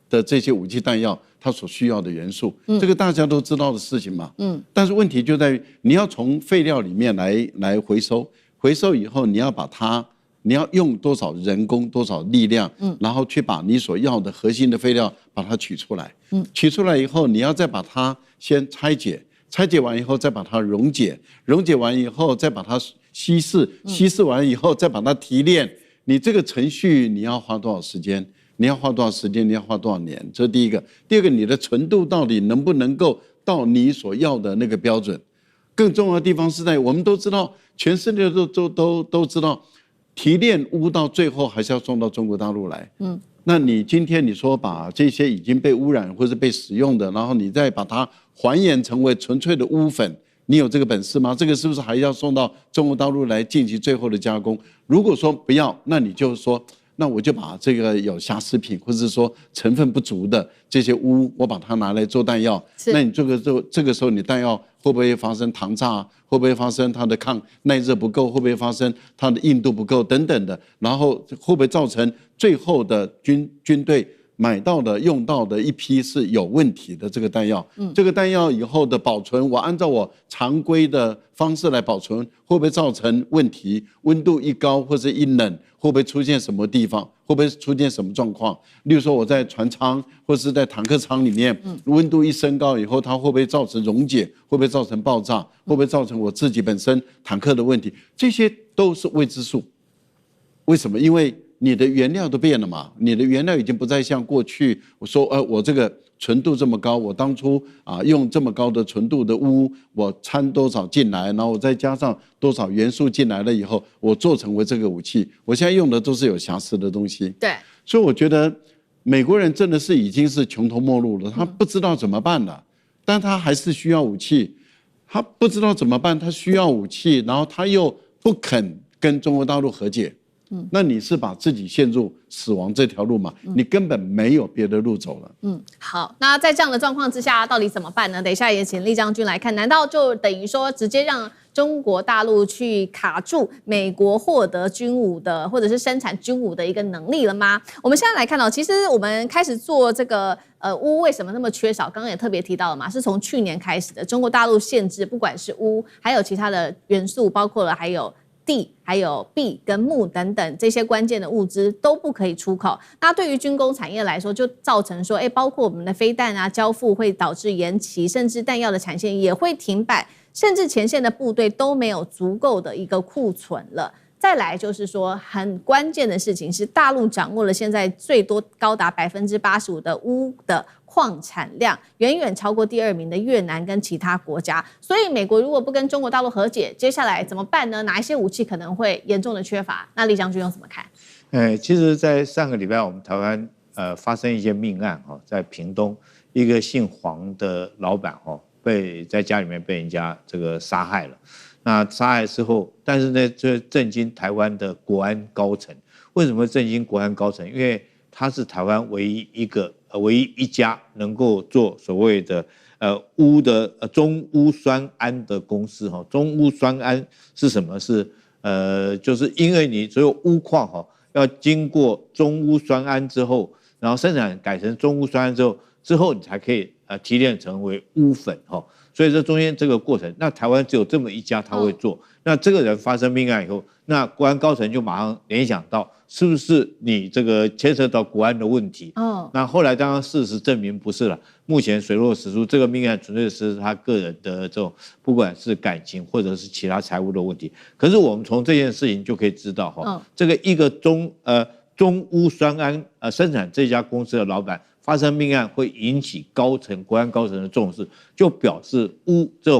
的這些武器彈藥，它所需要的元素，這個大家都知道的事情嘛。但是問題就在於，你要從廢料裡面來回收，回收以後你要把它。你要用多少人工、多少力量，然後去把你所要的核心的廢料把它取出來。取出来以後，你要再把它先拆解，拆解完以後再把它溶解，溶解完以後再把它稀釋，稀釋完以後再把它提煉。你這個程序你要花多少時間？你要花多少時間？你要花多少年？這是第一個。第二個，你的純度到底能不能夠到你所要的那個標準？更重要的地方是在我們都知道，全世界都知道。提煉烏到最後還是要送到中國大陸來。那你今天你說把這些已經被污染或者被使用的，然後你再把它還原成為純粹的烏粉，你有這個本事嗎？這個是不是還要送到中國大陸來進行最後的加工？如果說不要，那你就說，那我就把这個有瑕疵品或者是說成分不足的這些鎢，我把它拿來做彈藥。那你這個時候你彈藥會不會發生膛炸？會不會發生它的抗耐熱不夠？會不會發生它的硬度不夠等等的？然後會不會造成最後的軍隊買到的用到的一批是有問題的這個彈藥？這個彈藥以後的保存，我按照我常規的方式來保存，會不會造成問題？溫度一高或者一冷，會不會出現什麼地方？會不會出現什麼狀況？例如說我在船艙或是在坦克艙裡面，溫度一升高以後，它會不會造成溶解？會不會造成爆炸？會不會造成我自己本身坦克的問題？這些都是未知數。為什麼？因為你的原料都變了嘛，你的原料已經不再像過去我說，我這個純度这麼高，我當初用這麼高的純度的鎢，我摻多少進來，然後我再加上多少元素進來了以後，我做成為這個武器。我現在用的都是有瑕疵的東西。對，所以我覺得美國人真的是已經是窮途末路了，他不知道怎麼辦了，但他還是需要武器。他不知道怎麼辦，他需要武器，然後他又不肯跟中國大陸和解。那你是把自己陷入死亡這條路嘛？你根本沒有別的路走了。好，那在這樣的狀況之下，到底怎麼辦呢？等一下也請酈將軍來看，難道就等於說直接讓中國大陸去卡住美國獲得軍武的或者是生產軍武的一個能力了嗎？我們現在來看到，其實我們開始做這個鎢為什麼那麼缺少？剛剛也特別提到了嘛，是從去年開始的，中國大陸限制不管是鎢還有其他的元素，包括了還有地、還有鈽跟鉬等等這些關鍵的物資都不可以出口。那對於軍工產業來說，就造成說，包括我們的飛彈啊交付會導致延期，甚至彈藥的產線也會停擺，甚至前線的部隊都沒有足夠的一個庫存了。再來就是說，很關鍵的事情是，大陸掌握了現在最多高達85%的鎢的礦產量，遠遠超過第二名的越南跟其他國家。所以美國如果不跟中國大陸和解，接下來怎麼辦呢？哪一些武器可能會嚴重的缺乏？那酈將軍又怎麼看？其實，在上個禮拜我們台灣發生一件命案在屏東，一個姓黃的老闆被在家裡面被人家這個殺害了。那殺害之後，但是呢，這震驚台灣的國安高層。為什麼會震驚國安高層？因為他是台灣唯一一家能夠做所謂的鎢的中鎢酸銨的公司哈。中鎢酸銨是什麼？是就是因為你所有鎢礦要經過中鎢酸銨之後，然後生產改成中鎢酸銨之後，你才可以提煉成為鎢粉哈。所以這中間這個過程，那台灣只有這麼一家他會做。那這個人發生命案以後，那國安高層就馬上聯想到，是不是你這個牽涉到國安的問題？那後來當然事實證明不是了。目前水落石出，這個命案純粹是他個人的這種，不管是感情或者是其他財務的問題。可是我們從這件事情就可以知道這個一個中鎢酸銨生產這家公司的老闆發生命案會引起國安高層的重視，就表示鎢這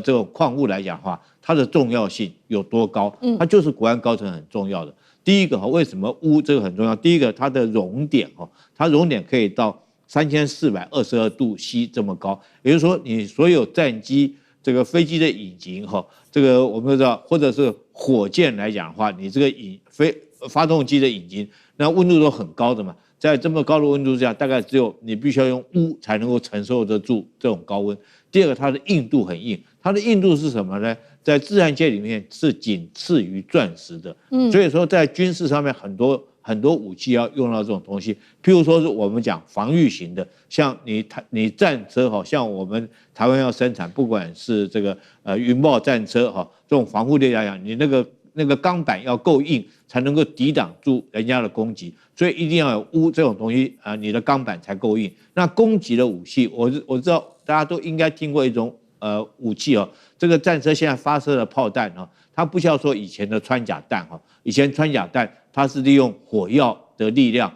種礦物來講的話，它的重要性有多高？它就是國安高層很重要的。第一個為什麼鎢這個很重要？第一個它的熔點它熔點可以到3422度 C 這麼高，也就是說你所有戰機這個飛機的引擎這個我們都知道，或者是火箭來講的話，你這個發動機的引擎那溫度都很高的嘛。在這麼高的溫度下，大概只有你必須要用鎢才能夠承受得住這種高溫。第二個，它的硬度很硬，它的硬度是什麼呢？在自然界裡面是僅次於鑽石的。所以說在軍事上面很多武器要用到這種東西，譬如說是我們講防禦型的，像你戰車像我們台灣要生產，不管是這個雲豹戰車這種防護力來講，你那個鋼板要夠硬，才能夠抵擋住人家的攻擊，所以一定要有鎢這種東西你的鋼板才夠硬。那攻擊的武器，我知道大家都應該聽過一種武器這個戰車現在發射的炮彈它不像說以前的穿甲彈以前穿甲彈它是利用火藥的力量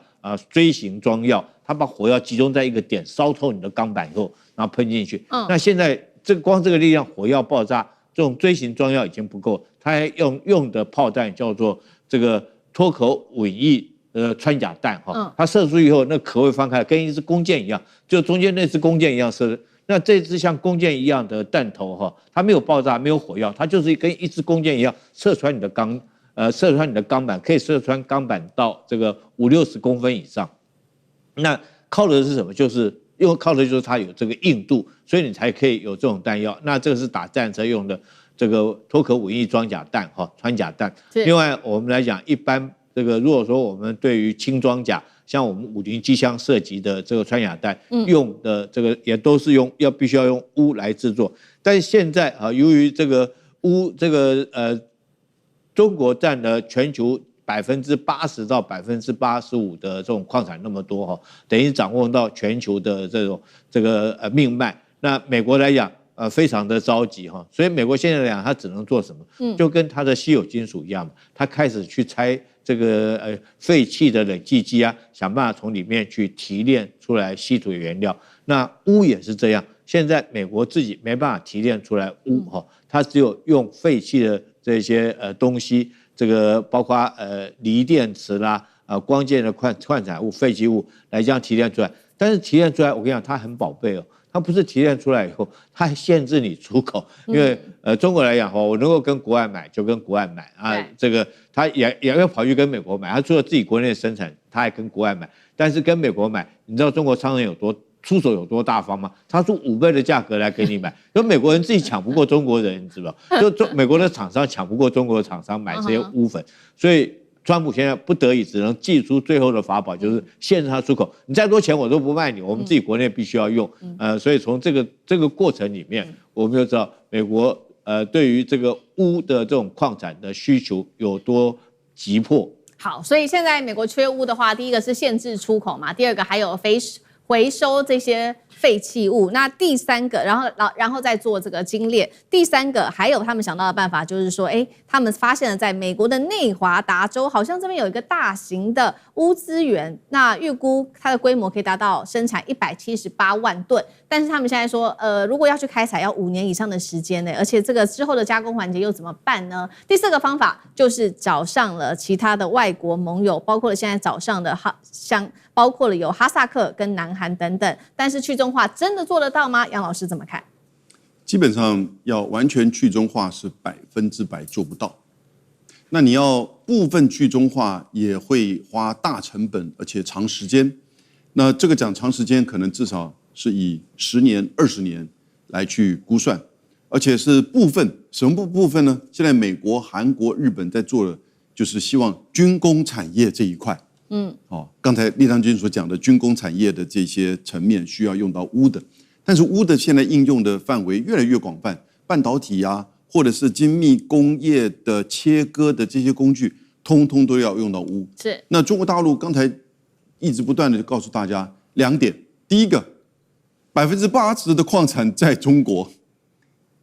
錐形裝藥，它把火藥集中在一個點，燒透你的鋼板以後，然後噴進去。那現在光這個力量，火藥爆炸，這種錐形裝藥已經不夠，它還用的炮彈叫做這個脫殼尾翼穿甲彈它射出以後，那殼會翻開，跟一支弓箭一樣，就中間那支弓箭一樣射，那這支像弓箭一樣的彈頭哈，它沒有爆炸，沒有火藥，它就是跟一支弓箭一樣，射穿你的鋼板，可以射穿鋼板到這個50-60公分以上。那靠的是什麼？就是因為靠的就是它有這個硬度，所以你才可以有這種彈藥。那這個是打戰車用的這個脱殼51裝甲彈哈，穿甲彈。另外我們來講，一般這個如果說我們對於輕裝甲，像我們50機槍射擊的這個穿甲彈，用的這個也都是必須要用鎢來制作。但是現在啊，由於這個鎢中國占了全球80%到85%的這種礦產那麼多哈，等於掌握到全球的這個命脈。那美國來講，非常的着急哈，所以美國現在來講，它只能做什麼？就跟它的稀有金屬一樣，它開始去拆這個廢棄的冷氣機啊，想辦法從裡面去提煉出來稀土原料。那鎢也是這樣，現在美國自己沒辦法提煉出來鎢哈，它只有用廢棄的這些東西。這個包括鋰電池啦，光鍵的礦產物、廢棄物來這樣提煉出來，但是提煉出來，我跟你講，它很寶貝哦，它不是提煉出來以後，它還限制你出口，因為中國來講哈，我能夠跟國外買就跟國外買啊，這個它也要跑去跟美國買，它除了自己國內生產，它還跟國外買，但是跟美國買，你知道中国商人出手有多大方嗎？他出5倍的價格來給你買，就美國人自己搶不過中國人，你知道？就美國的廠商搶不過中國的厂商買這些鎢粉，所以川普现在不得已只能祭出最後的法寶，就是限制他出口。你再多錢我都不賣你，我們自己國內必須要用。所以從這個過程裡面，我們就知道美國對於這個鎢的這種礦產的需求有多急迫。好，所以現在美國缺鎢的話，第一個是限制出口嘛，第二個還有回收這些廢棄物，那第三個，然後再做這個精煉。第三個還有他們想到的辦法，就是說，他們發現了在美國的內華達州，好像這邊有一個大型的鎢資源，那預估它的規模可以達到生產178萬噸。但是他們現在說，如果要去開採，要5年以上的時間呢，而且這個之後的加工環節又怎麼辦呢？第四個方法就是找上了其他的外國盟友，包括了现在找上的包括了有哈薩克跟南韓等等，但是去中化真的做得到嗎？楊老師怎麼看？基本上要完全去中化是100%做不到。那你要部分去中化也會花大成本，而且長時間。那這個講長時間，可能至少是以10年、20年來去估算，而且是部分。什麼部分呢？現在美國、韓國、日本在做的，就是希望軍工產業這一塊。剛才酈將軍所講的軍工產業的這些層面需要用到鎢的，但是鎢的現在應用的範圍越來越廣泛，半導體啊，或者是精密工業的切割的這些工具，通通都要用到鎢。是。那中國大陸剛才一直不斷的告訴大家2點，第一個，80%的礦產在中國，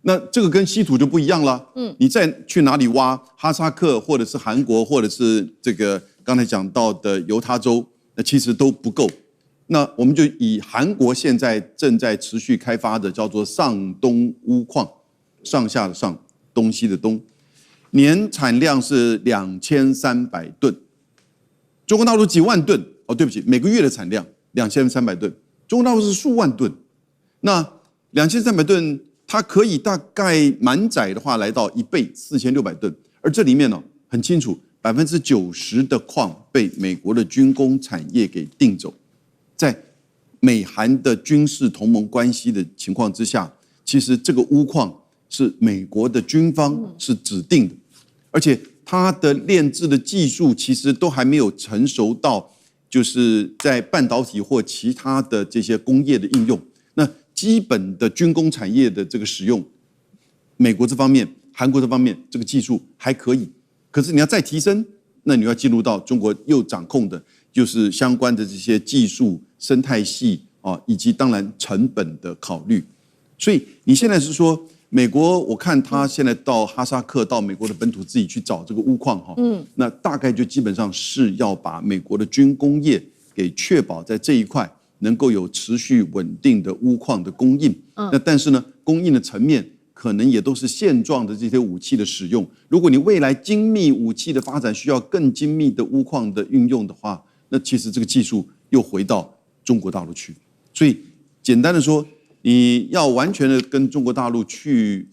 那這個跟稀土就不一樣了。你再去哪裡挖，哈薩克或者是韓國或者是這個。剛才講到的猶他州，那其實都不夠。那我們就以韓國現在正在持續開發的叫做上東鎢礦，上下的上，東西的東，年產量是2300噸。中國大陸幾萬噸，對不起，每個月的產量2300噸，中國大陸是數萬噸。那2300噸，它可以大概滿載的話來到1倍，4600噸。而這裡面呢，很清楚。90%的礦被美國的軍工產業給訂走，在美韓的軍事同盟關係的情況之下，其實這個鎢礦是美國的軍方是指定的，而且它的煉製的技術其實都還沒有成熟到，就是在半導體或其他的這些工業的應用。那基本的軍工產業的這個使用，美國這方面、韓國這方面這個技術還可以。可是你要再提升，那你要進入到中國又掌控的，就是相關的這些技術、生態系啊，以及當然成本的考慮。所以你現在是說，美國我看他現在到哈薩克、到美國的本土自己去找這個鎢礦哈，那大概就基本上是要把美國的軍工業給確保在這一塊能夠有持續穩定的鎢礦的供應。那但是呢，供應的層面。可能也都是現狀的這些武器的使用。如果你未來精密武器的發展需要更精密的鎢礦的運用的話，那其實這個技術又回到中國大陸去。所以簡單的說，你要完全的跟中國大陸去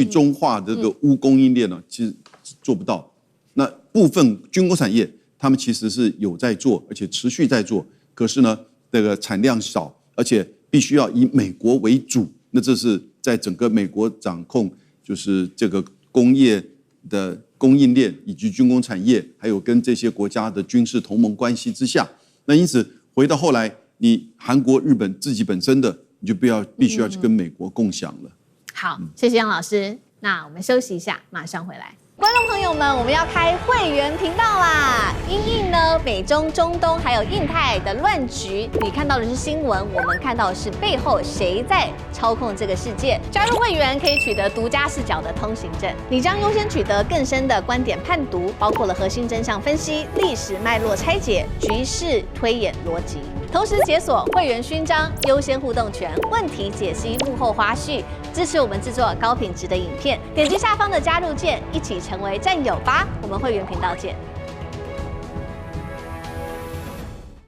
中化的這個鎢供應鏈呢，其實做不到。那部分軍工產業，他們其實是有在做，而且持續在做。可是呢，這個產量少，而且必須要以美國為主。那這是在整個美國掌控，就是這個工業的供應鏈以及軍工產業，還有跟這些國家的軍事同盟關係之下。那因此回到後來，你韓國、日本自己本身的，你就必須要去跟美國共享了。好，謝謝楊老師。那我們休息一下，馬上回來。觀眾朋友們，我們要開會員頻道啦！因應呢美中、中東還有印太的亂局，你看到的是新聞，我們看到的是背後誰在操控這個世界。加入會員可以取得獨家視角的通行證，你將優先取得更深的觀點判讀，包括了核心真相分析、歷史脈絡拆解、局勢推演邏輯。同時解鎖會員勳章、優先互動權、問題解析、幕後花絮，支持我們制作高品質的影片。點擊下方的加入鍵，一起成為戰友吧！我們會員頻道見。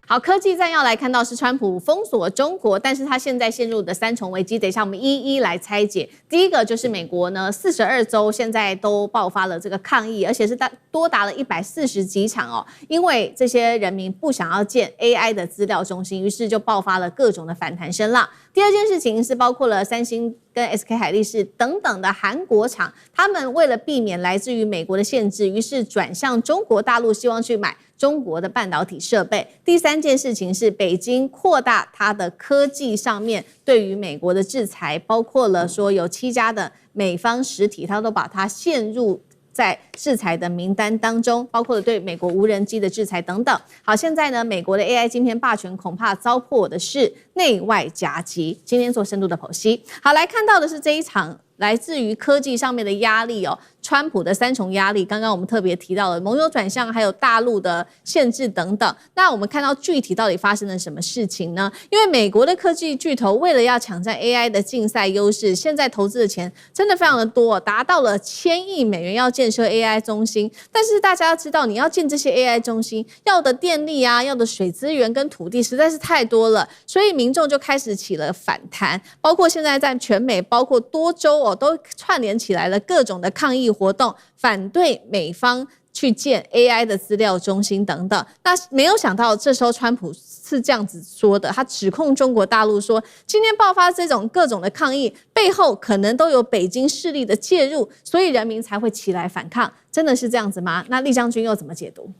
好，科技戰要來看到是川普封鎖中國，但是他現在陷入的3重危機，等一下我們一一來拆解。第一個就是美國呢，42州現在都爆發了這個抗議，而且是多達了140幾場哦，因為這些人民不想要建 AI 的資料中心，於是就爆發了各種的反彈聲浪。第二件事情是包括了三星跟 SK 海力士等等的韓國廠，他們為了避免來自於美國的限制，於是轉向中國大陸，希望去買中國的半導體設備。第三件事情是北京擴大它的科技上面對於美國的制裁，包括了說有7家的美方實體，它都把它陷入在制裁的名單當中，包括了對美國無人機的制裁等等。好，現在呢，美國的 AI 晶片霸權恐怕糟粕的是內外夾擊。今天做深度的剖析。好，來看到的是這一場來自於科技上面的壓力哦，川普的3重壓力。剛剛我們特別提到了盟友轉向，還有大陸的限制等等。那我們看到具體到底發生了什麼事情呢？因為美國的科技巨頭為了要搶占 AI 的競賽優勢，現在投資的錢真的非常的多，達到了1000億美元要建設 AI 中心。但是大家要知道，你要建這些 AI 中心，要的電力啊，要的水資源跟土地實在是太多了，所以民眾就開始起了反彈，包括現在在全美，包括多州都串聯起来了各種的抗議活動，反對美方去建 AI 的資料中心等等。那沒有想到這時候川普是這樣子說的，他指控中國大陸說，今天爆發這種各種的抗議背後可能都有北京勢力的介入，所以人民才會起來反抗。真的是這樣子嗎？那酈將軍又怎麼解讀？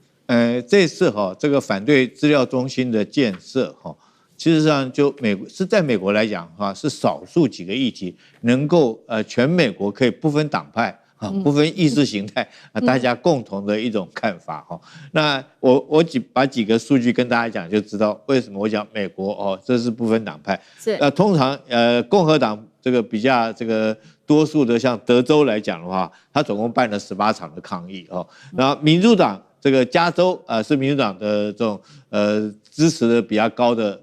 這次這個反對資料中心的建設其實上就在美國來講是少數幾個議題能夠全美國可以不分黨派不分意識形態大家共同的一種看法那我把幾個數據跟大家講，就知道為什麼我講美國這是不分黨派。是通常共和黨這個比較這個多數的，像德州來講的話，他總共辦了18場的抗議然後民主黨這個加州是民主黨的這種支持的比較高的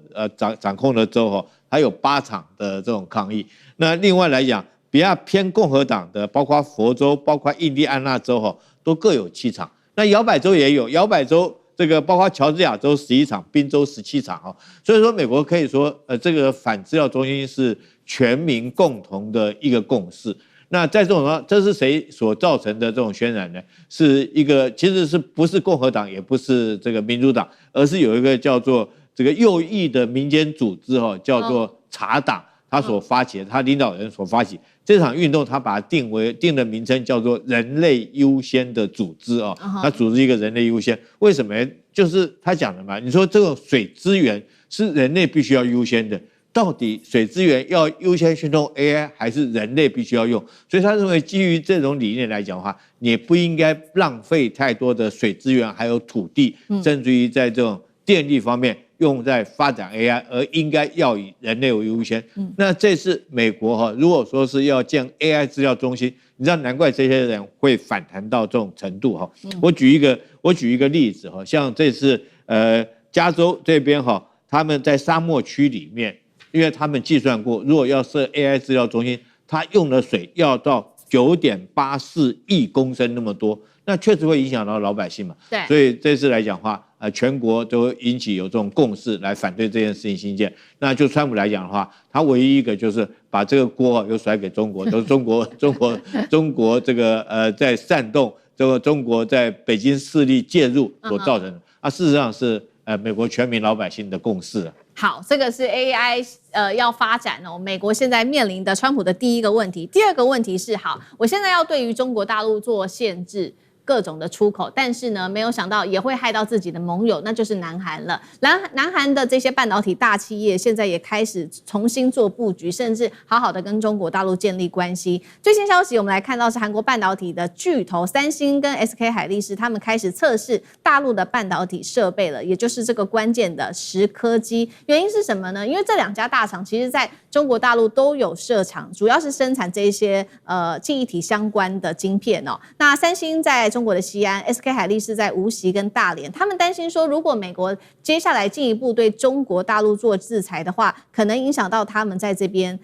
掌控的州還有8場的這種抗議。那另外來講，比較偏共和党的，包括佛州、包括印第安納州都各有7場。那搖擺州也有，搖擺州這個包括喬治亞州11場，賓州17場所以說美國可以說這個反資料中心是全民共同的一個共識。那在這種情況，這是誰所造成的這種渲染呢？是一個其實是不是共和黨，也不是這個民主黨，而是有一個叫做這個右翼的民間組織叫做茶黨，他所發起的，他領導人所發起這場運動，他把它定的名稱叫做人類優先的組織他組織一個人類優先，為什麼呢？就是他講的嘛，你說這個水資源是人類必須要優先的。到底水資源要優先去弄 AI， 還是人類必須要用？所以他認為，基於這種理念來講的話，你也不應該浪費太多的水資源，還有土地，甚至於在這種電力方面用在發展 AI， 而應該要以人類為優先。那這次美國如果說是要建 AI 資料中心，你知道難怪這些人會反彈到這種程度我舉一個例子像這次加州這邊他們在沙漠區裡面。因為他們計算過，如果要設 AI 資料中心，它用的水要到9.84億公升那麼多，那確實會影響到老百姓嘛。對，所以這次來講的話，全國都引起有這種共識來反對這件事情興建。那就川普來講的話，他唯一一個就是把這個鍋又甩給中國，都是中國這個在煽動這個中國在北京勢力介入所造成的。事實上是美國全民老百姓的共識。好，這個是 AI 要發展哦。美國現在面臨的川普的第一個問題，第二個問題是，好，我現在要對於中國大陸做限制。各種的出口，但是呢，沒有想到也會害到自己的盟友，那就是南韓了。南韓的這些半導體大企業現在也開始重新做布局，甚至好好的跟中國大陸建立關係。最新消息我們來看到是韓國半導體的巨頭三星跟 SK 海力士，他們開始測試大陸的半導體設備了，也就是這個關鍵的蝕刻機。原因是什麼呢？因為這兩家大廠其實在中國大陸都有設廠，主要是生產這些記憶體相關的晶片哦。那三星在中國的西安 ，SK 海力士在無錫跟大連，他們擔心說，如果美國接下來進一步對中國大陸做制裁的話，可能影響到他們在這邊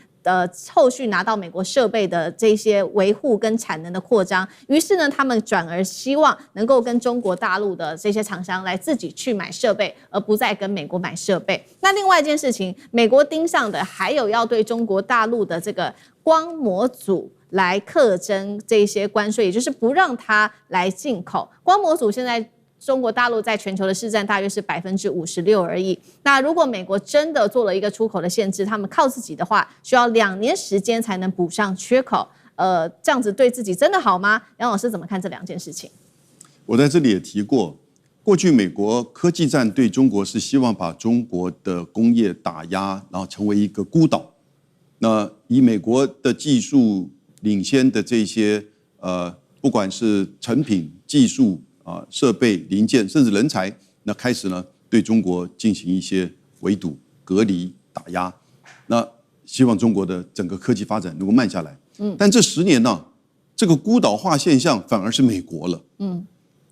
後續拿到美國設備的這些維護跟產能的擴張。於是呢，他們轉而希望能夠跟中國大陸的這些廠商來自己去買設備，而不再跟美國買設備。那另外一件事情，美國盯上的還有要对中國大陸的這個光模組來課徵這些關稅，也就是不讓它來進口。光模組現在中國大陸在全球的市占大約是56%而已。那如果美國真的做了一個出口的限制，他們靠自己的話，需要2年時間才能補上缺口。這樣子對自己真的好嗎？楊老師怎麼看這兩件事情？我在這裡也提過，過去美國科技戰對中國是希望把中國的工業打壓，然後成為一個孤島。那以美國的技術領先的這些不管是成品、技術設備、零件，甚至人才，那開始呢對中國進行一些圍堵、隔離、打壓。那希望中國的整個科技發展能夠慢下來。但這10年呢，這個孤島化現象反而是美國了。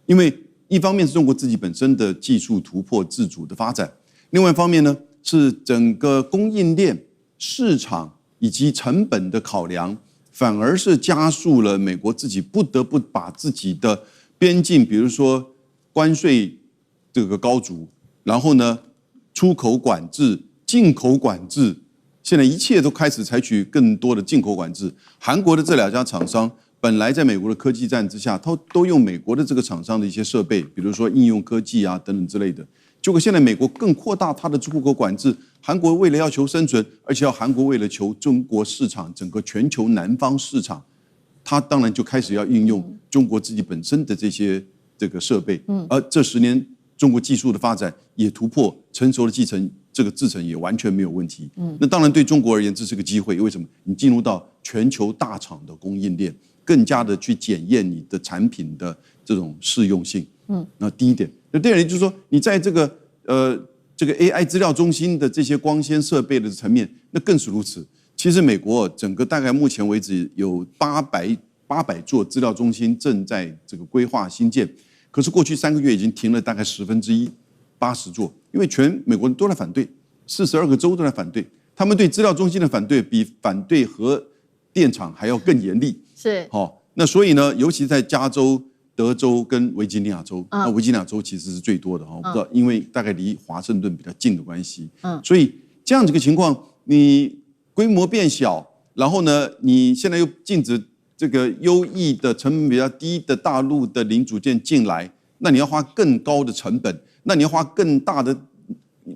因為一方面是中國自己本身的技術突破、自主的發展，另外一方面呢是整個供應鏈、市場以及成本的考量，反而是加速了美國自己不得不把自己的邊境，比如說關稅這個高築，然後呢出口管制、進口管制，現在一切都開始採取更多的進口管制。韓國的這2家廠商本來在美國的科技戰之下，他都用美國的這個廠商的一些設備，比如說應用科技啊等等之類的。結果現在美國更擴大它的出口管制，韓國為了要求生存，而且韓國為了求中國市場整個全球南方市場，它當然就開始要運用中國自己本身的這些這個設備。而這10年中國技術的發展也突破成熟的這個製程也完全沒有問題。那當然對中國而言這是個機會，為什麼？你進入到全球大廠的供應鏈，更加的去檢驗你的產品的這種適用性。那第一點。那第二點就是說，你在這個AI 資料中心的這些光纖設備的層面，那更是如此。其實美國整個大概目前為止有800座資料中心正在這個規劃新建，可是過去3個月已經停了大概1/10，80座，因為全美國人都在反對，42個州都在反對，他們對資料中心的反對比反對核電廠還要更嚴厲。是，好，那所以呢，尤其在加州、德州跟維吉尼亞州，那維吉尼亞州其實是最多的哈，我不知道，因為大概離華盛頓比較近的關係，所以這樣子一個情況，你規模變小，然後呢，你現在又禁止這個優異的成本比較低的大陸的零組件進來，那你要花更高的成本，那你要花更大的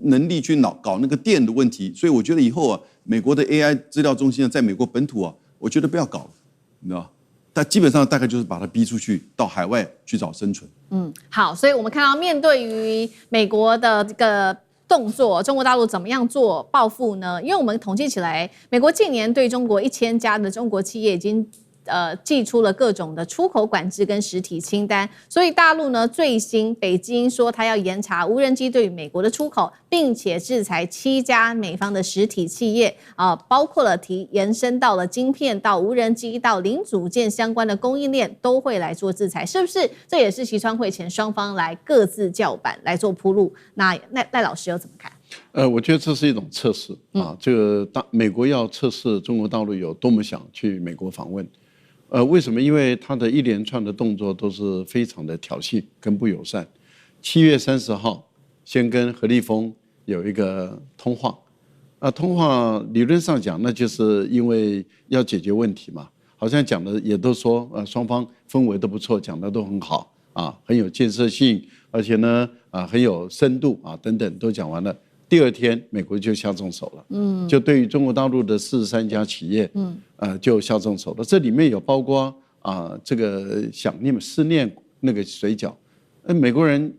能力去搞那個電的問題，所以我覺得以後啊，美國的 AI 資料中心在美國本土啊，我覺得不要搞了，你知道嗎？但基本上大概就是把它逼出去，到海外去找生存。好，所以我們看到面對於美國的這個動作，中國大陸怎麼樣做報復呢？因為我們統計起來，美國近年對中國1000家的中國企業已經寄出了各種的出口管制跟實體清單，所以大陸呢最新北京說它要嚴查無人機對於美國的出口，並且制裁7家美方的實體企業包括了延伸到了晶片到無人機到零組件相關的供應鏈都會來做制裁，是不是？這也是習川會前雙方來各自叫板來做鋪路。那賴老師又怎麼看？我覺得這是一種測試啊，這個美國要測試中國大陸有多麼想去美國訪問。為什麼？因為他的一連串的動作都是非常的挑釁跟不友善。7月30號先跟何立峰有一個通話，通話理論上講，那就是因為要解決問題嘛，好像講的也都說，雙方氛圍都不錯，講的都很好啊，很有建設性，而且呢，很有深度啊，等等都講完了。第二天，美國就下重手了，就對於中國大陸的43家企業，就下重手了。這裡面有包括這個思念那個水餃，美國人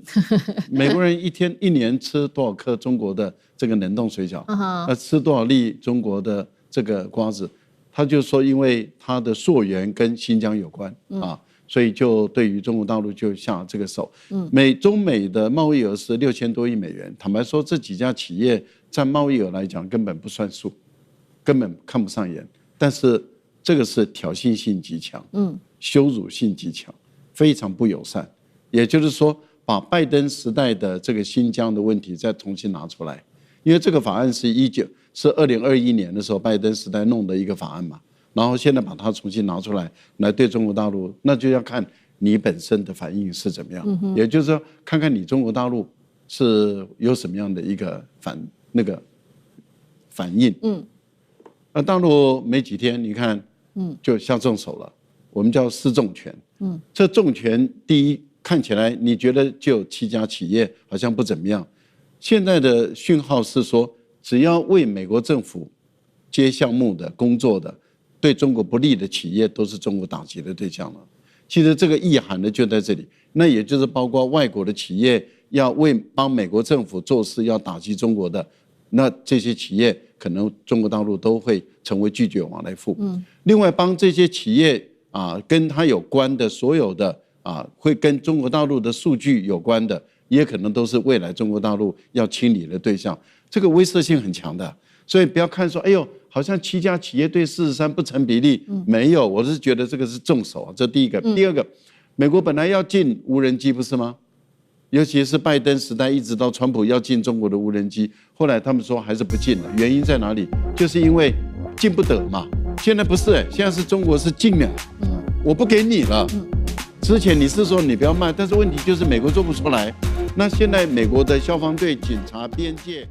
一年吃多少顆中國的這個冷凍水餃，吃多少粒中國的這個瓜子，他就說因為他的溯源跟新疆有關啊。所以就對於中國大陸就下這個手，中美的貿易額是6000多億美元。坦白說，這幾家企業占貿易額來講根本不算數，根本看不上眼。但是這個是挑釁性極強，羞辱性極強，非常不友善。也就是說，把拜登時代的這個新疆的問題再重新拿出來，因為這個法案是2021年的時候拜登時代弄的一個法案嘛。然後現在把它重新拿出來對中國大陸，那就要看你本身的反應是怎麼樣，也就是說看看你中國大陸是有什麼樣的一個反應。大陸沒幾天，你看，就下重手了，我們叫施重拳。這重拳第一看起來你覺得就有7家企業好像不怎麼樣，現在的訊號是說，只要為美國政府接項目的工作的。對中國不利的企業都是中國打擊的對象了。其實這個意涵呢就在這裡，那也就是包括外國的企業要幫美國政府做事，要打擊中國的，那這些企業可能中國大陸都會成為拒絕往來戶。另外幫這些企業跟它有關的所有的會跟中國大陸的數據有關的，也可能都是未來中國大陸要清理的對象。這個威懾性很強的，所以不要看說，哎呦。好像7家企業對43不成比例，沒有，我是覺得這個是重手，這第一個。第二個，美國本來要禁無人機，不是嗎？尤其是拜登時代一直到川普要禁中國的無人機，後來他們說還是不禁了，原因在哪裡？就是因為禁不得嘛。現在不是現在是中國是禁了，我不給你了。之前你是說你不要賣，但是問題就是美國做不出來。那現在美國的消防隊、警察、邊界。